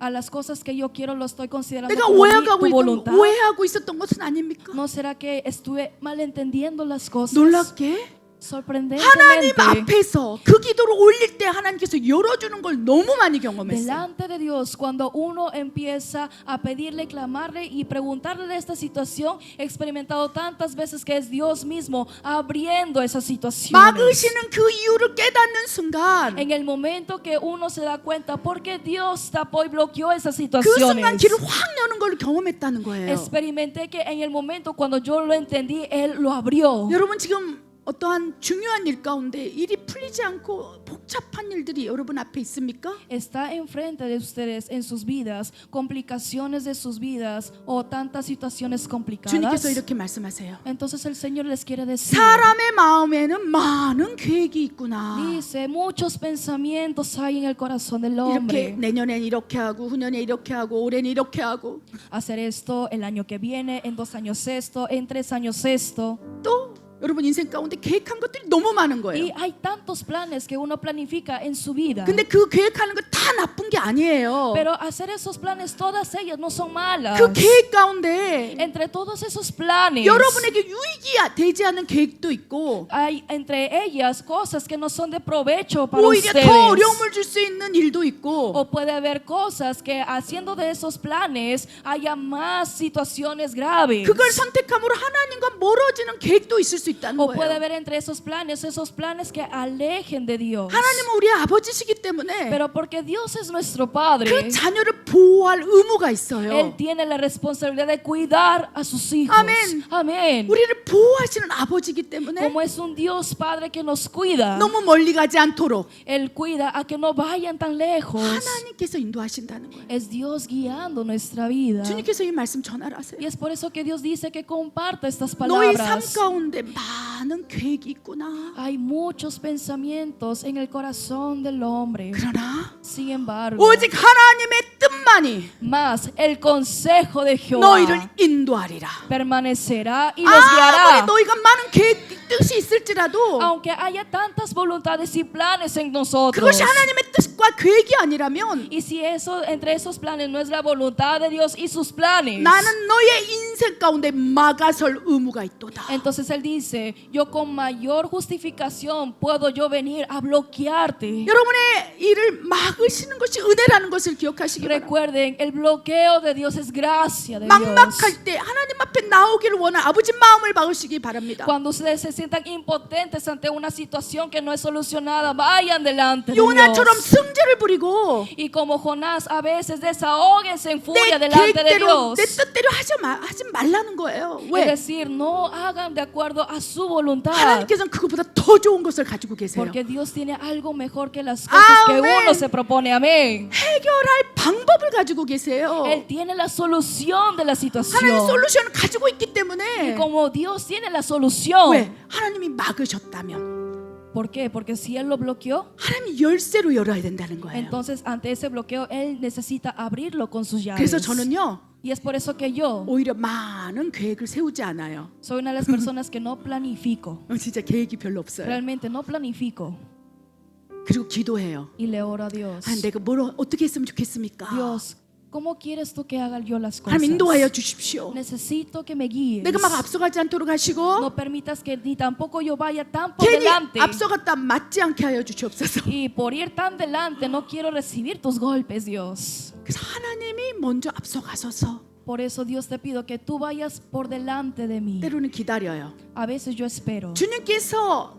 a las cosas que yo quiero, lo estoy considerando 내가 como 오해하고 tu voluntad? 오해하고 있었던 것은 아닙니까? ¿No será que estuve malentendiendo las cosas? 놀랍게 하나님 Sorprendentemente, 앞에서 그 기도를 올릴 때 하나님께서 열어주는 걸 너무 많이 경험했어요. delante de Dios, cuando uno empieza a pedirle, clamarle y preguntarle de esta situación, he experimentado tantas veces que es Dios mismo abriendo esas situaciones. 막으시는 그 이유를 깨닫는 순간 En el momento que uno se da cuenta porque Dios tapó y bloqueó esas 그 순간 situaciones, 길을 확 여는 걸 경험했다는 거예요. experimenté que en el momento cuando yo lo entendí, Él lo abrió. 여러분 지금 어떠한 중요한 일 가운데 일이 풀리지 않고 복잡한 일들이 여러분 앞에 있습니까? Está enfrente de ustedes en sus vidas, complicaciones de sus vidas o tantas situaciones complicadas. 주님께서 이렇게 말씀하세요. Entonces el Señor les quiere decir, 사람의 마음에는 많은 계획이 있구나. dice, muchos pensamientos hay en el corazón del 이렇게 hombre. 내년엔 이렇게 하고 후년에 이렇게 하고 올해는 이렇게 하고 Hacer esto el año que viene, en 2 años esto, en 3 años esto. 또 여러분 인생 가운데 계획한 것들이 너무 많은 거예요. Y hay tantos planes que uno planifica en su vida. 근데 그 계획하는 거 다 나쁜 게 아니에요. Pero hacer esos planes, todas ellas no son malas. 그 계획 가운데 Entre todos esos planes, 여러분에게 유익이 되지 않는 계획도 있고 hay entre ellas cosas que no son de provecho para 오히려 ustedes. 더 어려움을 줄 수 있는 일도 있고 O puede haber cosas que haciendo de esos planes haya más situaciones graves. 그걸 선택함으로 하나님과 멀어지는 계획도 있을 수 있다는 O puede 거예요. haber entre esos planes que alejen de Dios. 하나님은 우리의 아버지시기 때문에 Pero porque Dios es nuestro 그 Padre, 자녀를 보호할 의무가 있어요. Él tiene la responsabilidad de cuidar a sus hijos. Amén. Amén. 우리를 보호하시는 아버지이기 때문에 Como es un Dios Padre que nos cuida, 너무 멀리 가지 않도록 Él cuida a que no vayan tan lejos. 하나님께서 인도하신다는 거예요. Es Dios guiando nuestra vida. 주님께서 이 말씀 전하라세요. Y es por eso que Dios dice que comparta estas 너희 삶 palabras. 가운데 많은 계획이 있구나. Hay muchos pensamientos en el corazón del hombre. 그러나 Sin embargo, 오직 하나님의 뜻만이 más el consejo de 너희를 Jehová 인도하리라. permanecerá y les 아무리 guiará. 너희가 많은 계획 뜻이 있을지라도 Aunque haya tantas voluntades y planes en nosotros, 그것이 하나님의 뜻과 계획이 아니라면 y si eso entre esos planes no es la voluntad de Dios y sus planes, 나는 너의 인생 가운데 막아설 의무가 있도다. entonces Él dice, yo con mayor justificación puedo yo venir a bloquearte. 여러분의 일을 막으시는 것이 은혜라는 것을 기억하시기 바랍니다. Recuerden, el bloqueo de Dios es gracia de Dios. 막막할 때 하나님 앞에 나오기를 원하는 아버지 마음을 막으시기 바랍니다. Cuando ustedes se sientan impotentes ante una situación que no es solucionada, vayan delante de 요나처럼 Dios. 승제를 부리고 Y como Jonás, a veces desahóguense en 내 furia delante de 계획대로 Dios. 내 뜻대로 하지 말라는 거예요. Es 왜? decir, no hagan de acuerdo a su voluntad. 하나님께서는 그것보다 더 좋은 것을 가지고 계세요. Porque Dios tiene algo mejor que las cosas que Amén. uno se propone. Amén. 해결할 방법을 가지고 계세요. Él tiene la solución de la 하나님 situación. 솔루션을 가지고 있기 Y 때문에 como Dios tiene la solución, 왜? 하나님이 막으셨다면 ¿por qué? Porque si Él lo bloqueó, 하나님이 열쇠로 열어야 된다는 거예요. entonces ante ese bloqueo Él necesita abrirlo con sus llaves. 그래서 저는요 Y es por eso que yo 오히려 많은 계획을 세우지 않아요. soy una de las personas que no planifico. 진짜 계획이 별로 없어요. Realmente no planifico. 그리고 기도해요. Y le oro a Dios. 내가 뭘 어떻게 했으면 좋겠습니까? Dios, ¿cómo quieres tú que haga yo las cosas? 하나님 인도하여 주십시오. Necesito que me guíes. 내가 막 앞서가지 않도록 하시고 No permitas que ni tampoco yo vaya tan por 괜히 delante. 앞서갔다 맞지 않게 하여 주시옵소서. Y por ir tan delante no quiero recibir tus golpes, Dios. 그래서 하나님이 먼저 앞서가셔서 Por eso Dios te pido que tú vayas por delante de mí. 때로는 기다려요. A veces yo espero. 주님께서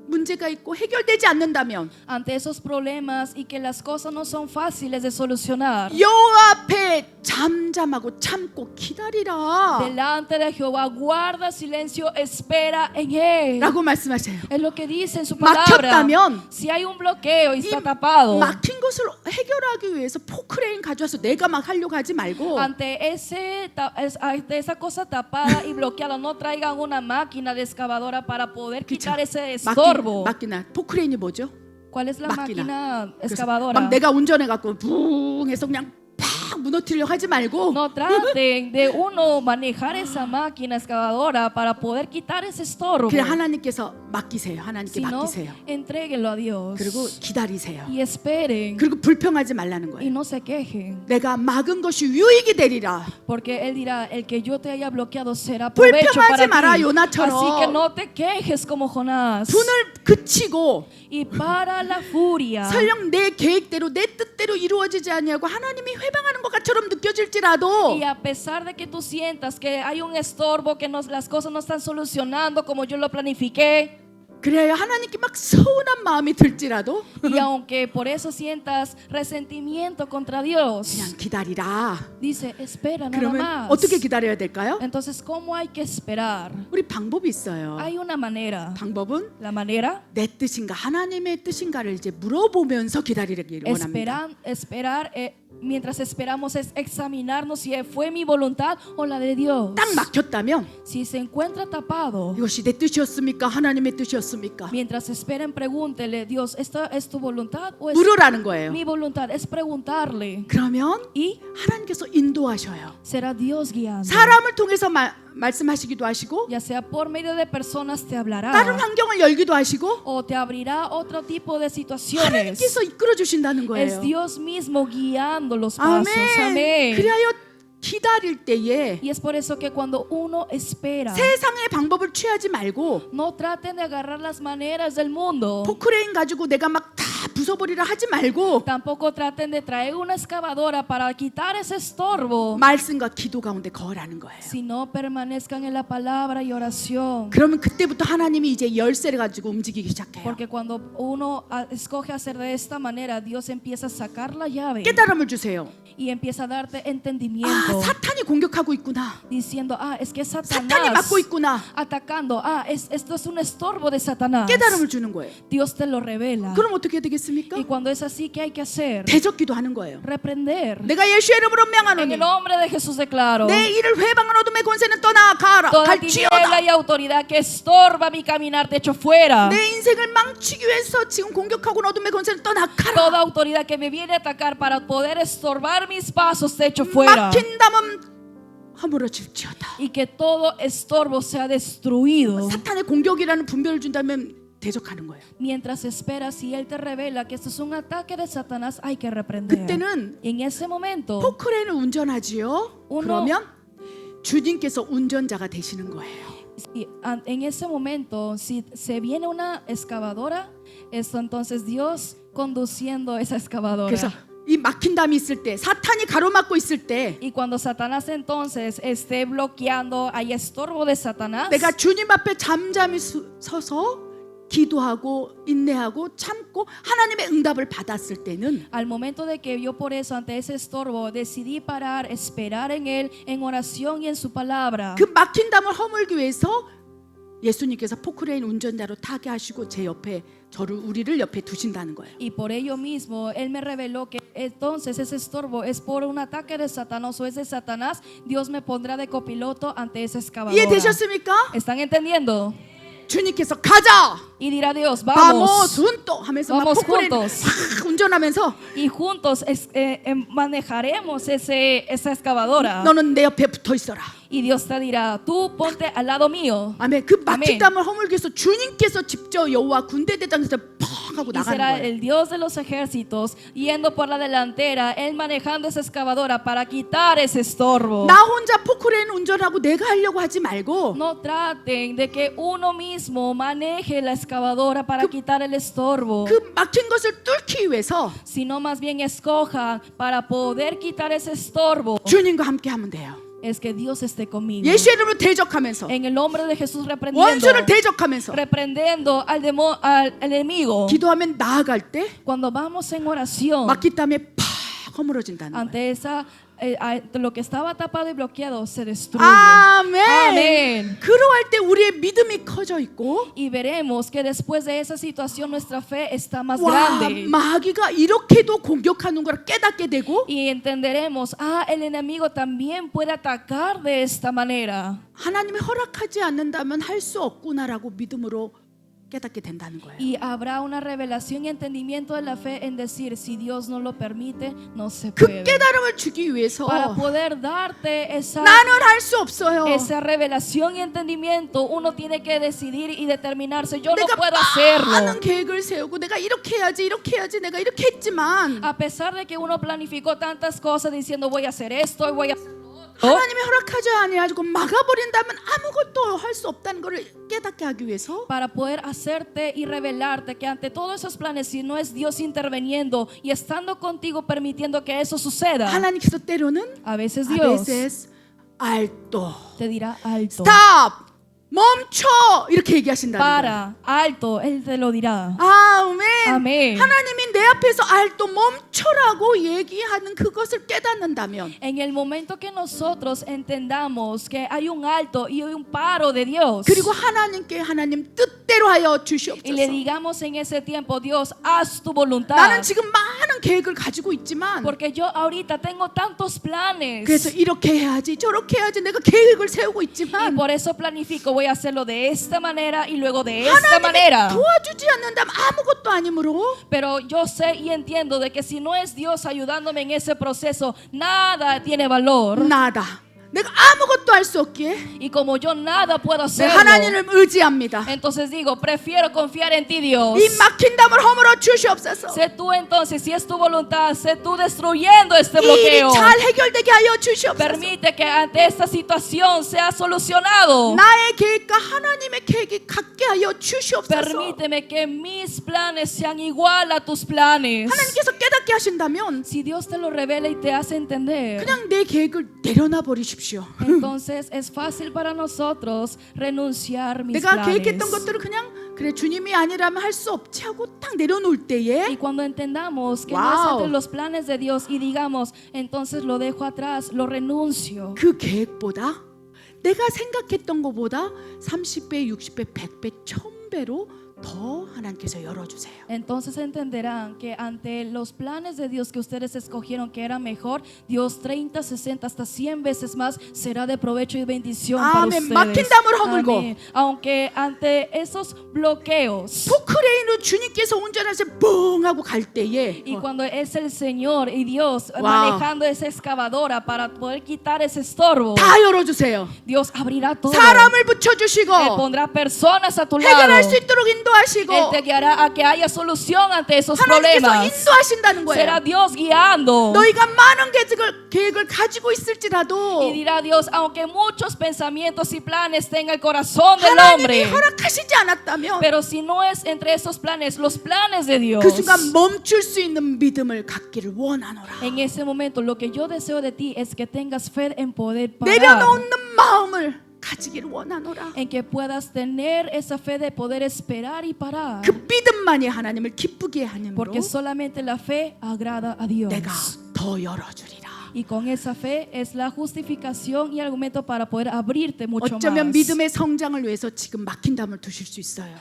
문제가 있고 해결되지 않는다면 Ante esos problemas y que las cosas no son fáciles de solucionar, 여호와 앞에 잠잠하고 참고 기다리라 delante de Jehová guarda silencio, espera en Él. 라고 말씀하세요. Es lo que dice en su palabra. 막혔다면 Si hay un bloqueo y está tapado, 막힌 것을 해결하기 위해서 포크레인 가져와서 내가 막 하려고 하지 말고 ante esa cosa tapada y bloqueada, no traigan una máquina de excavadora para poder quitar ese estorbo. 막기나 포크레인이 뭐죠? ¿Cuál es la máquina 그래서 excavadora? 막 내가 운전해갖고 붕 해서 그냥 팍 무너뜨리려고 하지 말고 No traten de uno manejar esa máquina excavadora para poder quitar ese estorbo, 그냥 하나님께서 맡기세요. 하나님께 sino 맡기세요. entréguenlo a Dios 그리고 기다리세요. y esperen 그리고 불평하지 말라는 y 거예요. no se quejen, 내가 막은 것이 유익이 되리라. porque Él dirá, el que yo te haya bloqueado será provecho 불평하지 para 마라, ti. 요나처럼. Así que no te quejes como Jonás. 분을 그치고 Y para la furia, 설령 내 계획대로 내 뜻대로 이루어지지 않냐고 하나님이 회방하는 것처럼 느껴질지라도 y a pesar de que tú sientas que hay un estorbo, que las cosas no están solucionando como yo lo planifiqué, 그래야 하나님께 막 서운한 마음이 들지라도 y aunque por eso sientas resentimiento contra Dios, 그냥 기다리라. dice, espera nada 그러면 más. 어떻게 기다려야 될까요? Entonces, ¿cómo hay que esperar? 우리 방법이 있어요. Hay una manera. 방법은 La manera, 내 뜻인가 하나님의 뜻인가를 이제 물어보면서 기다리기를 원합니다. esperar, mientras esperamos es examinarnos si fue mi voluntad o la de Dios. 딱 막혔다면 Si se encuentra tapado, 이것이 내 뜻이었습니까? 하나님의 뜻이었습니까? mientras esperen, pregúntele, Dios, ¿esta es tu voluntad o es 물으라는 거예요. mi voluntad? Es preguntarle. 그러면 Y 하나님께서 인도하셔요. será Dios guiando. 사람을 통해서 말씀하시기도 하시고 Ya sea por medio de personas te hablará 다른 환경을 열기도 하시고 o te abrirá otro tipo de situaciones. 하나님께서 이끌어 주신다는 Es 거예요. Dios mismo guiando los pasos. 아멘. Amén. 그리하여 기다릴 때에 Y es por eso que cuando uno espera, 세상의 방법을 취하지 말고 no traten de agarrar las maneras del mundo. 포크레인 가지고 내가 막 다 부숴버리라 하지 말고 Tampoco traten de traer una excavadora para quitar ese estorbo, 말씀과 기도 가운데 거하라는 거예요. sino permanezcan en la palabra y oración. 그러면 그때부터 하나님이 이제 열쇠를 가지고 움직이기 시작해요. Porque cuando uno escoge hacer de esta manera, Dios empieza a sacar la llave 깨달음을 주세요. y empieza a darte 아, entendimiento, 사탄이 공격하고 있구나. diciendo, es que 사탄이 Satanás 막고 있구나. atacando, esto es un estorbo de Satanás. 깨달음을 주는 거예요. Dios te lo revela. 그럼 어떻게 되겠습니까? Y cuando es así, ¿qué hay que hacer? 대적기도 하는 거예요. Reprender. 내가 예수의 이름으로 En 명하노니 el nombre de Jesús declaro, 내 일을 회방한 어둠의 권세는 떠나가라. toda tiniebla 갈지어다. y autoridad que estorba mi caminar te echo fuera. 내 인생을 망치기 위해서 지금 공격하고 있는 어둠의 권세는 떠나가라. Toda autoridad que me viene a atacar para poder estorbar mis pasos te echo fuera. 막힌 담은 허물어질지어다. Y que todo estorbo sea destruido. 사탄의 공격이라는 분별을 준다면 대적하는 거예요. Mientras esperas, si Él te revela que esto es un ataque de Satanás, hay que reprender. 그때는 Y en ese momento, 포크레인을 운전하지요. uno- 그러면 주님께서 운전자가 되시는 거예요. en ese momento, si se viene una excavadora, entonces Dios conduciendo esa excavadora. 그래서 이 막힌 담이 있을 때, 사탄이 가로막고 있을 때, Y cuando Satanás entonces esté bloqueando, hay estorbo de Satanás, 내가 주님 앞에 잠잠히 서서 기도하고 인내하고 참고 하나님의 응답을 받았을 때는 al momento de que yo por eso ante ese estorbo decidí parar, esperar en Él, en oración y en su palabra, 그 막힌 담을 허물기 위해서 예수님께서 포크레인 운전자로 타게 하시고 제 옆에 우리를 옆에 두신다는 거예요. y por ello mismo Él me reveló que entonces ese estorbo es por un ataque de Satanás o es de Satanás, Dios me pondrá de copiloto ante esa excavadora. 이해되셨습니까? ¿Están entendiendo? 주님께서 가자, Y dirá Dios, 바모, vamos. 순도 하면서 막 Vamos 포크레인 juntos. 확 운전하면서 Y juntos manejaremos esa excavadora. 너는 내 옆에 붙어 있어라. y Dios te dirá, tú ponte al lado mío. 아멘. 그 막힌 아멘. 담을 허물기 위해서 주님께서 직접 여호와 군대 대장에서 펑 하고 Y 나가는 será 거예요. el Dios de los ejércitos yendo por la delantera, Él manejando esa excavadora para quitar ese estorbo. 나 혼자 포크레인 운전하고 내가 하려고 하지 말고 No traten de que uno mismo maneje la excavadora para quitar el estorbo, 그 막힌 것을 뚫기 위해서 sino más bien escojan para poder quitar ese estorbo. 주님과 함께 하면 돼요. Es que Dios esté conmigo. 예수 이름으로 대적하면서 En el nombre de Jesús 원수를 대적하면서 reprendiendo al enemigo. 기도하면 나아갈 때 Cuando vamos en oración 막힌 땀에 팍 허물어진다는 거예요. ante lo que estaba tapado y bloqueado se destruye. 아멘. 아멘. 그러할 때 우리의 믿음이 커져 있고 Y veremos que después de esa situación nuestra fe está más 와 grande. 마귀가 이렇게도 공격하는 걸 깨닫게 되고 Y entenderemos, el enemigo también puede atacar de esta manera. 하나님이 허락하지 않는다면 할 수 없구나라고 믿음으로 깨닫게 된다는 거예요. Y habrá una revelación y entendimiento de la fe en decir, si Dios no lo permite, no se 그 puede. 깨달음을 주기 위해서 Para poder darte 나는 할 수 없어요. esa revelación y entendimiento, uno tiene que decidir y determinarse, yo no 내가 puedo hacerlo. 많은 계획을 세우고 내가 이렇게 해야지 내가 이렇게 했지만 A pesar de que uno planificó tantas cosas diciendo voy a hacer esto y voy a hacer lo otro, 하나님이 허락하지 아니하고 막아버린다면 아무것도 할 수 없다는 것을 깨닫게 하기 위해서 para poder hacerte y revelarte que ante todos esos planes, si no es Dios interviniendo y estando contigo permitiendo que eso suceda, 하나님께서 때로는 a veces a Dios veces alto, te dirá alto, stop, 멈춰 이렇게 얘기하신다는 거예요. para, alto, Él te lo dirá. 아멘. 아멘. 하나님이 내 앞에서 알또 멈춰라고 얘기하는 그것을 깨닫는다면 En el momento que nosotros entendamos que hay un alto y un paro de Dios, 그리고 하나님께 하나님 뜻대로 하여 y le 주시옵소서. digamos en ese tiempo, Dios, haz tu voluntad, 나는 지금 많은 계획을 가지고 있지만 porque yo ahorita tengo tantos planes 그래서 이렇게 해야지 저렇게 해야지 내가 계획을 세우고 y 있지만 por eso planifico, voy a hacerlo de esta manera y luego de esta manera. 하나님이 도와주지 않는다면 아무것도 아니므로 Pero yo sé y entiendo de que si no es Dios ayudándome en ese proceso, nada tiene valor. 나다. 내가 아무것도 할 수 없기에 Y como yo nada puedo 내 hacerlo, 하나님을 의지합니다. entonces digo, prefiero confiar en ti, Dios. 이 막힌 담을 허물어 주시옵소서. Sé tú entonces, si es tu voluntad, sé tú destruyendo este 이 일이 bloqueo. 잘 해결되게 하여 주시옵소서. Permite que ante esta situación sea solucionado. 나의 계획과 하나님의 계획이 같게 하여 주시옵소서. Permíteme que mis planes sean igual a tus planes. 하나님께서 깨닫게 하신다면 Si Dios te lo revela y te hace entender, 그냥 내 계획을 내려놔 버리십시오. entonces es fácil para nosotros renunciar mis 내가 planes. 계획했던 것들을 그냥 그래 주님이 아니라면 할 수 없지 하고 딱 내려놓을 때에 Y cuando entendamos que no Wow. es entre los planes de Dios y digamos, entonces lo dejo atrás, lo renuncio. 그 계획보다 내가 생각했던 것보다 30배, 60배, 100배, 1000배로 더 하나님께서 열어주세요. Entonces entenderán que ante los planes de Dios que ustedes escogieron que era mejor, Dios 30, 60, hasta 100 veces más será de provecho y bendición para 아멘. ustedes. 막힌 담을 허물고. Amén. Aunque ante esos bloqueos 포크레인으로 주님께서 운전하셔서 뻥 하고 갈 때에 y cuando es el Señor y Dios Wow. manejando esa excavadora para poder quitar ese estorbo, 다 열어주세요. Dios abrirá todo. 사람을 Él 붙여주시고 pondrá personas a tu lado. 해결할 수 있도록 Él 인도하시고 te guiará a que haya solución ante esos 하나님께서 problemas. 인도하신다는 Será 거예요. Dios guiando. 너희가 많은 계획을 가지고 있을지라도 Y dirá Dios, aunque muchos pensamientos y planes tenga el corazón del 하나님이 hombre, 허락하시지 않았다면 pero si no es entre esos planes, los planes de Dios, 그 순간 멈출 수 있는 믿음을 갖기를 원하노라. en ese momento lo que yo deseo de ti es que tengas fe en poder parar, 내려놓는 마음을 가지기를 원하노라. en que puedas tener esa fe de poder esperar y parar, 그 믿음만이 하나님을 기쁘게 하는 porque 으로 solamente la fe agrada a Dios. 내가 더 열어주리라. Y con esa fe es la justificación y argumento para poder abrirte mucho 어쩌면 más. 믿음의 성장을 위해서 지금 막힌 담을 두실 수 있어요.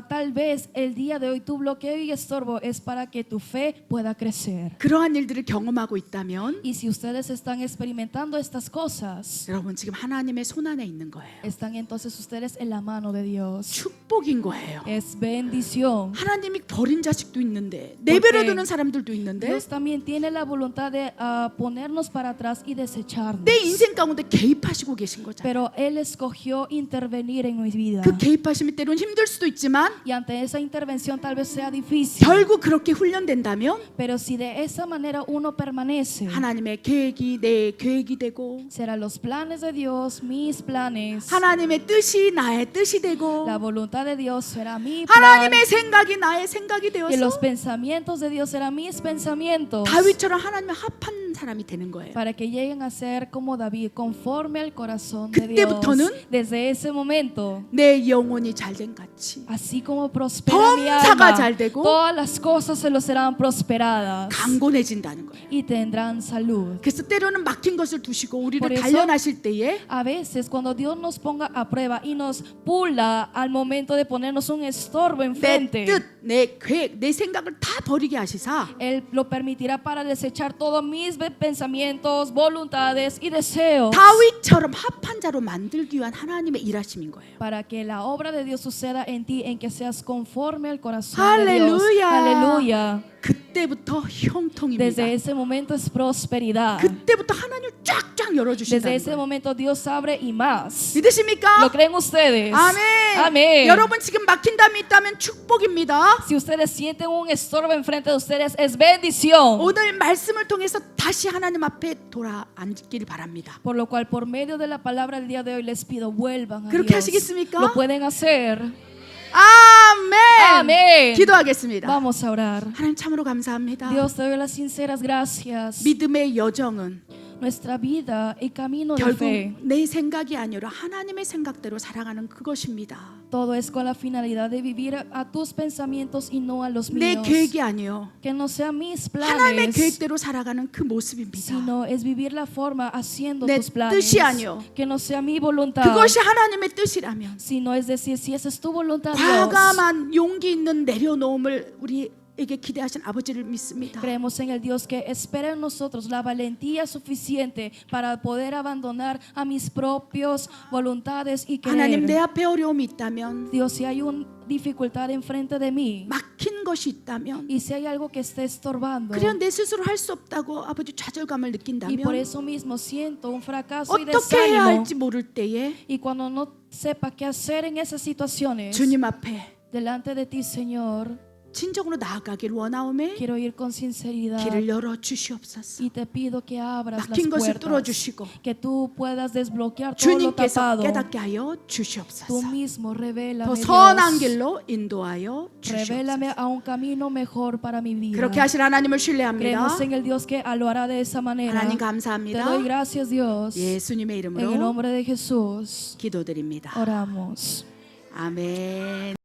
Tal vez el día de hoy tu bloqueo y estorbo es para que tu fe pueda crecer. 그러한 일들을 경험하고 있다면 Y si ustedes están experimentando estas cosas, 여러분 지금 하나님의 손 안에 있는 거예요. están entonces ustedes en la mano de Dios. 축복인 거예요. Es bendición. 하나님이 버린 자식도 있는데 내버려 두는 사람들도 있는데 Dios también tiene la voluntad de ponernos para atrás y desecharnos. 내 인생 가운데 개입하시고 계신 거잖아요. Pero Él escogió intervenir en mi vida. 그 개입하심이 때로는 힘들 수도 있지만 Y ante esa intervención tal vez sea difícil. 결국 그렇게 훈련된다면 Pero si de esa manera uno permanece, 하나님의 계획이 내 계획이 되고 serán los planes de Dios mis planes. 하나님의 뜻이 나의 뜻이 되고 La voluntad de Dios será mi plan. 하나님의 생각이 나의 생각이 Y los 되어서 pensamientos de Dios serán mis pensamientos. 다윗처럼 하나님의 합한 사람이 되는 거예요. Para que lleguen a ser como David, conforme al corazón de Dios. 그때부터는 Desde ese momento, 내 영혼이 잘된 같이 así como prospera mi 범사가 alma, 잘 되고 todas las cosas se los serán prosperadas 강건해진다는 거예요. y tendrán salud. 그래서 때로는 막힌 것을 두시고 우리를 Por eso- 단련하실 때에 A veces cuando Dios nos ponga a prueba y nos pula al momento de ponernos un estorbo 내 enfrente, 뜻, 내 계획, 내 생각을 다 버리게 하시사 Él lo permitirá para desechar todos mis pensamientos, voluntades y deseos. 다윗처럼 합한 자로 만들기 위한 하나님의 일하심인 거예요. Para que la obra de Dios suceda en ti, en que seas conforme al corazón de Dios. Aleluya. Aleluya. 그때부터 형통입니다. Desde ese momento es prosperidad. 그때부터 하나님 쫙쫙 Desde 열어주신다는 ese 거예요. momento Dios abre y más. 믿으십니까? ¿Lo creen ustedes? 아멘. Amén. 여러분 지금 막힌 담이 있다면 축복입니다. Si ustedes sienten un estorbo enfrente de ustedes, es bendición. 오늘 말씀을 통해서 다시 하나님 앞에 돌아 앉기를 바랍니다. Por lo cual, por medio de la palabra del día de hoy, les pido vuelvan a 그렇게 Dios. 하시겠습니까? Lo pueden hacer. 아멘. 아멘. 기도하겠습니다. Vamos a orar. 하나님 참으로 감사합니다. Dios, te doy las sinceras gracias. 믿음의 여정은 Nuestra vida y camino de 결국 fe, 내 생각이 아니라 하나님의 생각대로 살아가는 그것입니다. todo es con la finalidad de vivir a tus pensamientos y no a los 내 míos. 계획이 아니요 Que no sean mis 하나님의 planes, 계획대로 살아가는 그 모습입니다. sino es vivir la forma haciendo 내 tus planes. 뜻이 아니요 Que no sea mi voluntad, 그것이 하나님의 뜻이라면 sino es decir, si esa es tu voluntad, Dios. 과감한 용기 있는 내려놓음을 우리에게 기대하신 아버지를 믿습니다. Creemos en el Dios que espera en nosotros la valentía suficiente para poder abandonar a mis propios voluntades y 하나님 내 creer. 앞에 어려움이 있다면 Dios, si hay una dificultad enfrente de mí 막힌 것이 있다면 y si hay algo que esté estorbando 그냥 내 스스로 할 수 없다고 아버지 좌절감을 y 느낀다면 por eso mismo siento un fracaso y 어떻게 해야 desánimo, 할지 모를 때에 y cuando no sepa qué hacer en esas situaciones, 주님 앞에 delante de ti, Señor, 진정으로 나아가길 원하오매 quiero ir con sinceridad 길을 열어 주시옵소서. y te pido que abras las 막힌 것을 뚫어 puertas, 주시고 que tú puedas desbloquear todo lo 주님께서 tapado. 깨닫게 하여 Tú 주시옵소서. mismo 더 revélame, 선한 Dios. 길로 인도하여 Revélame 주시옵소서. a un camino mejor para mi vida. 그렇게 하실 하나님을 신뢰합니다. Creemos en el Dios que lo hará de esa manera. 하나님 Te 감사합니다. doy gracias, Dios. 예수님의 En el 이름으로 nombre de Jesús 기도드립니다. oramos. 아멘.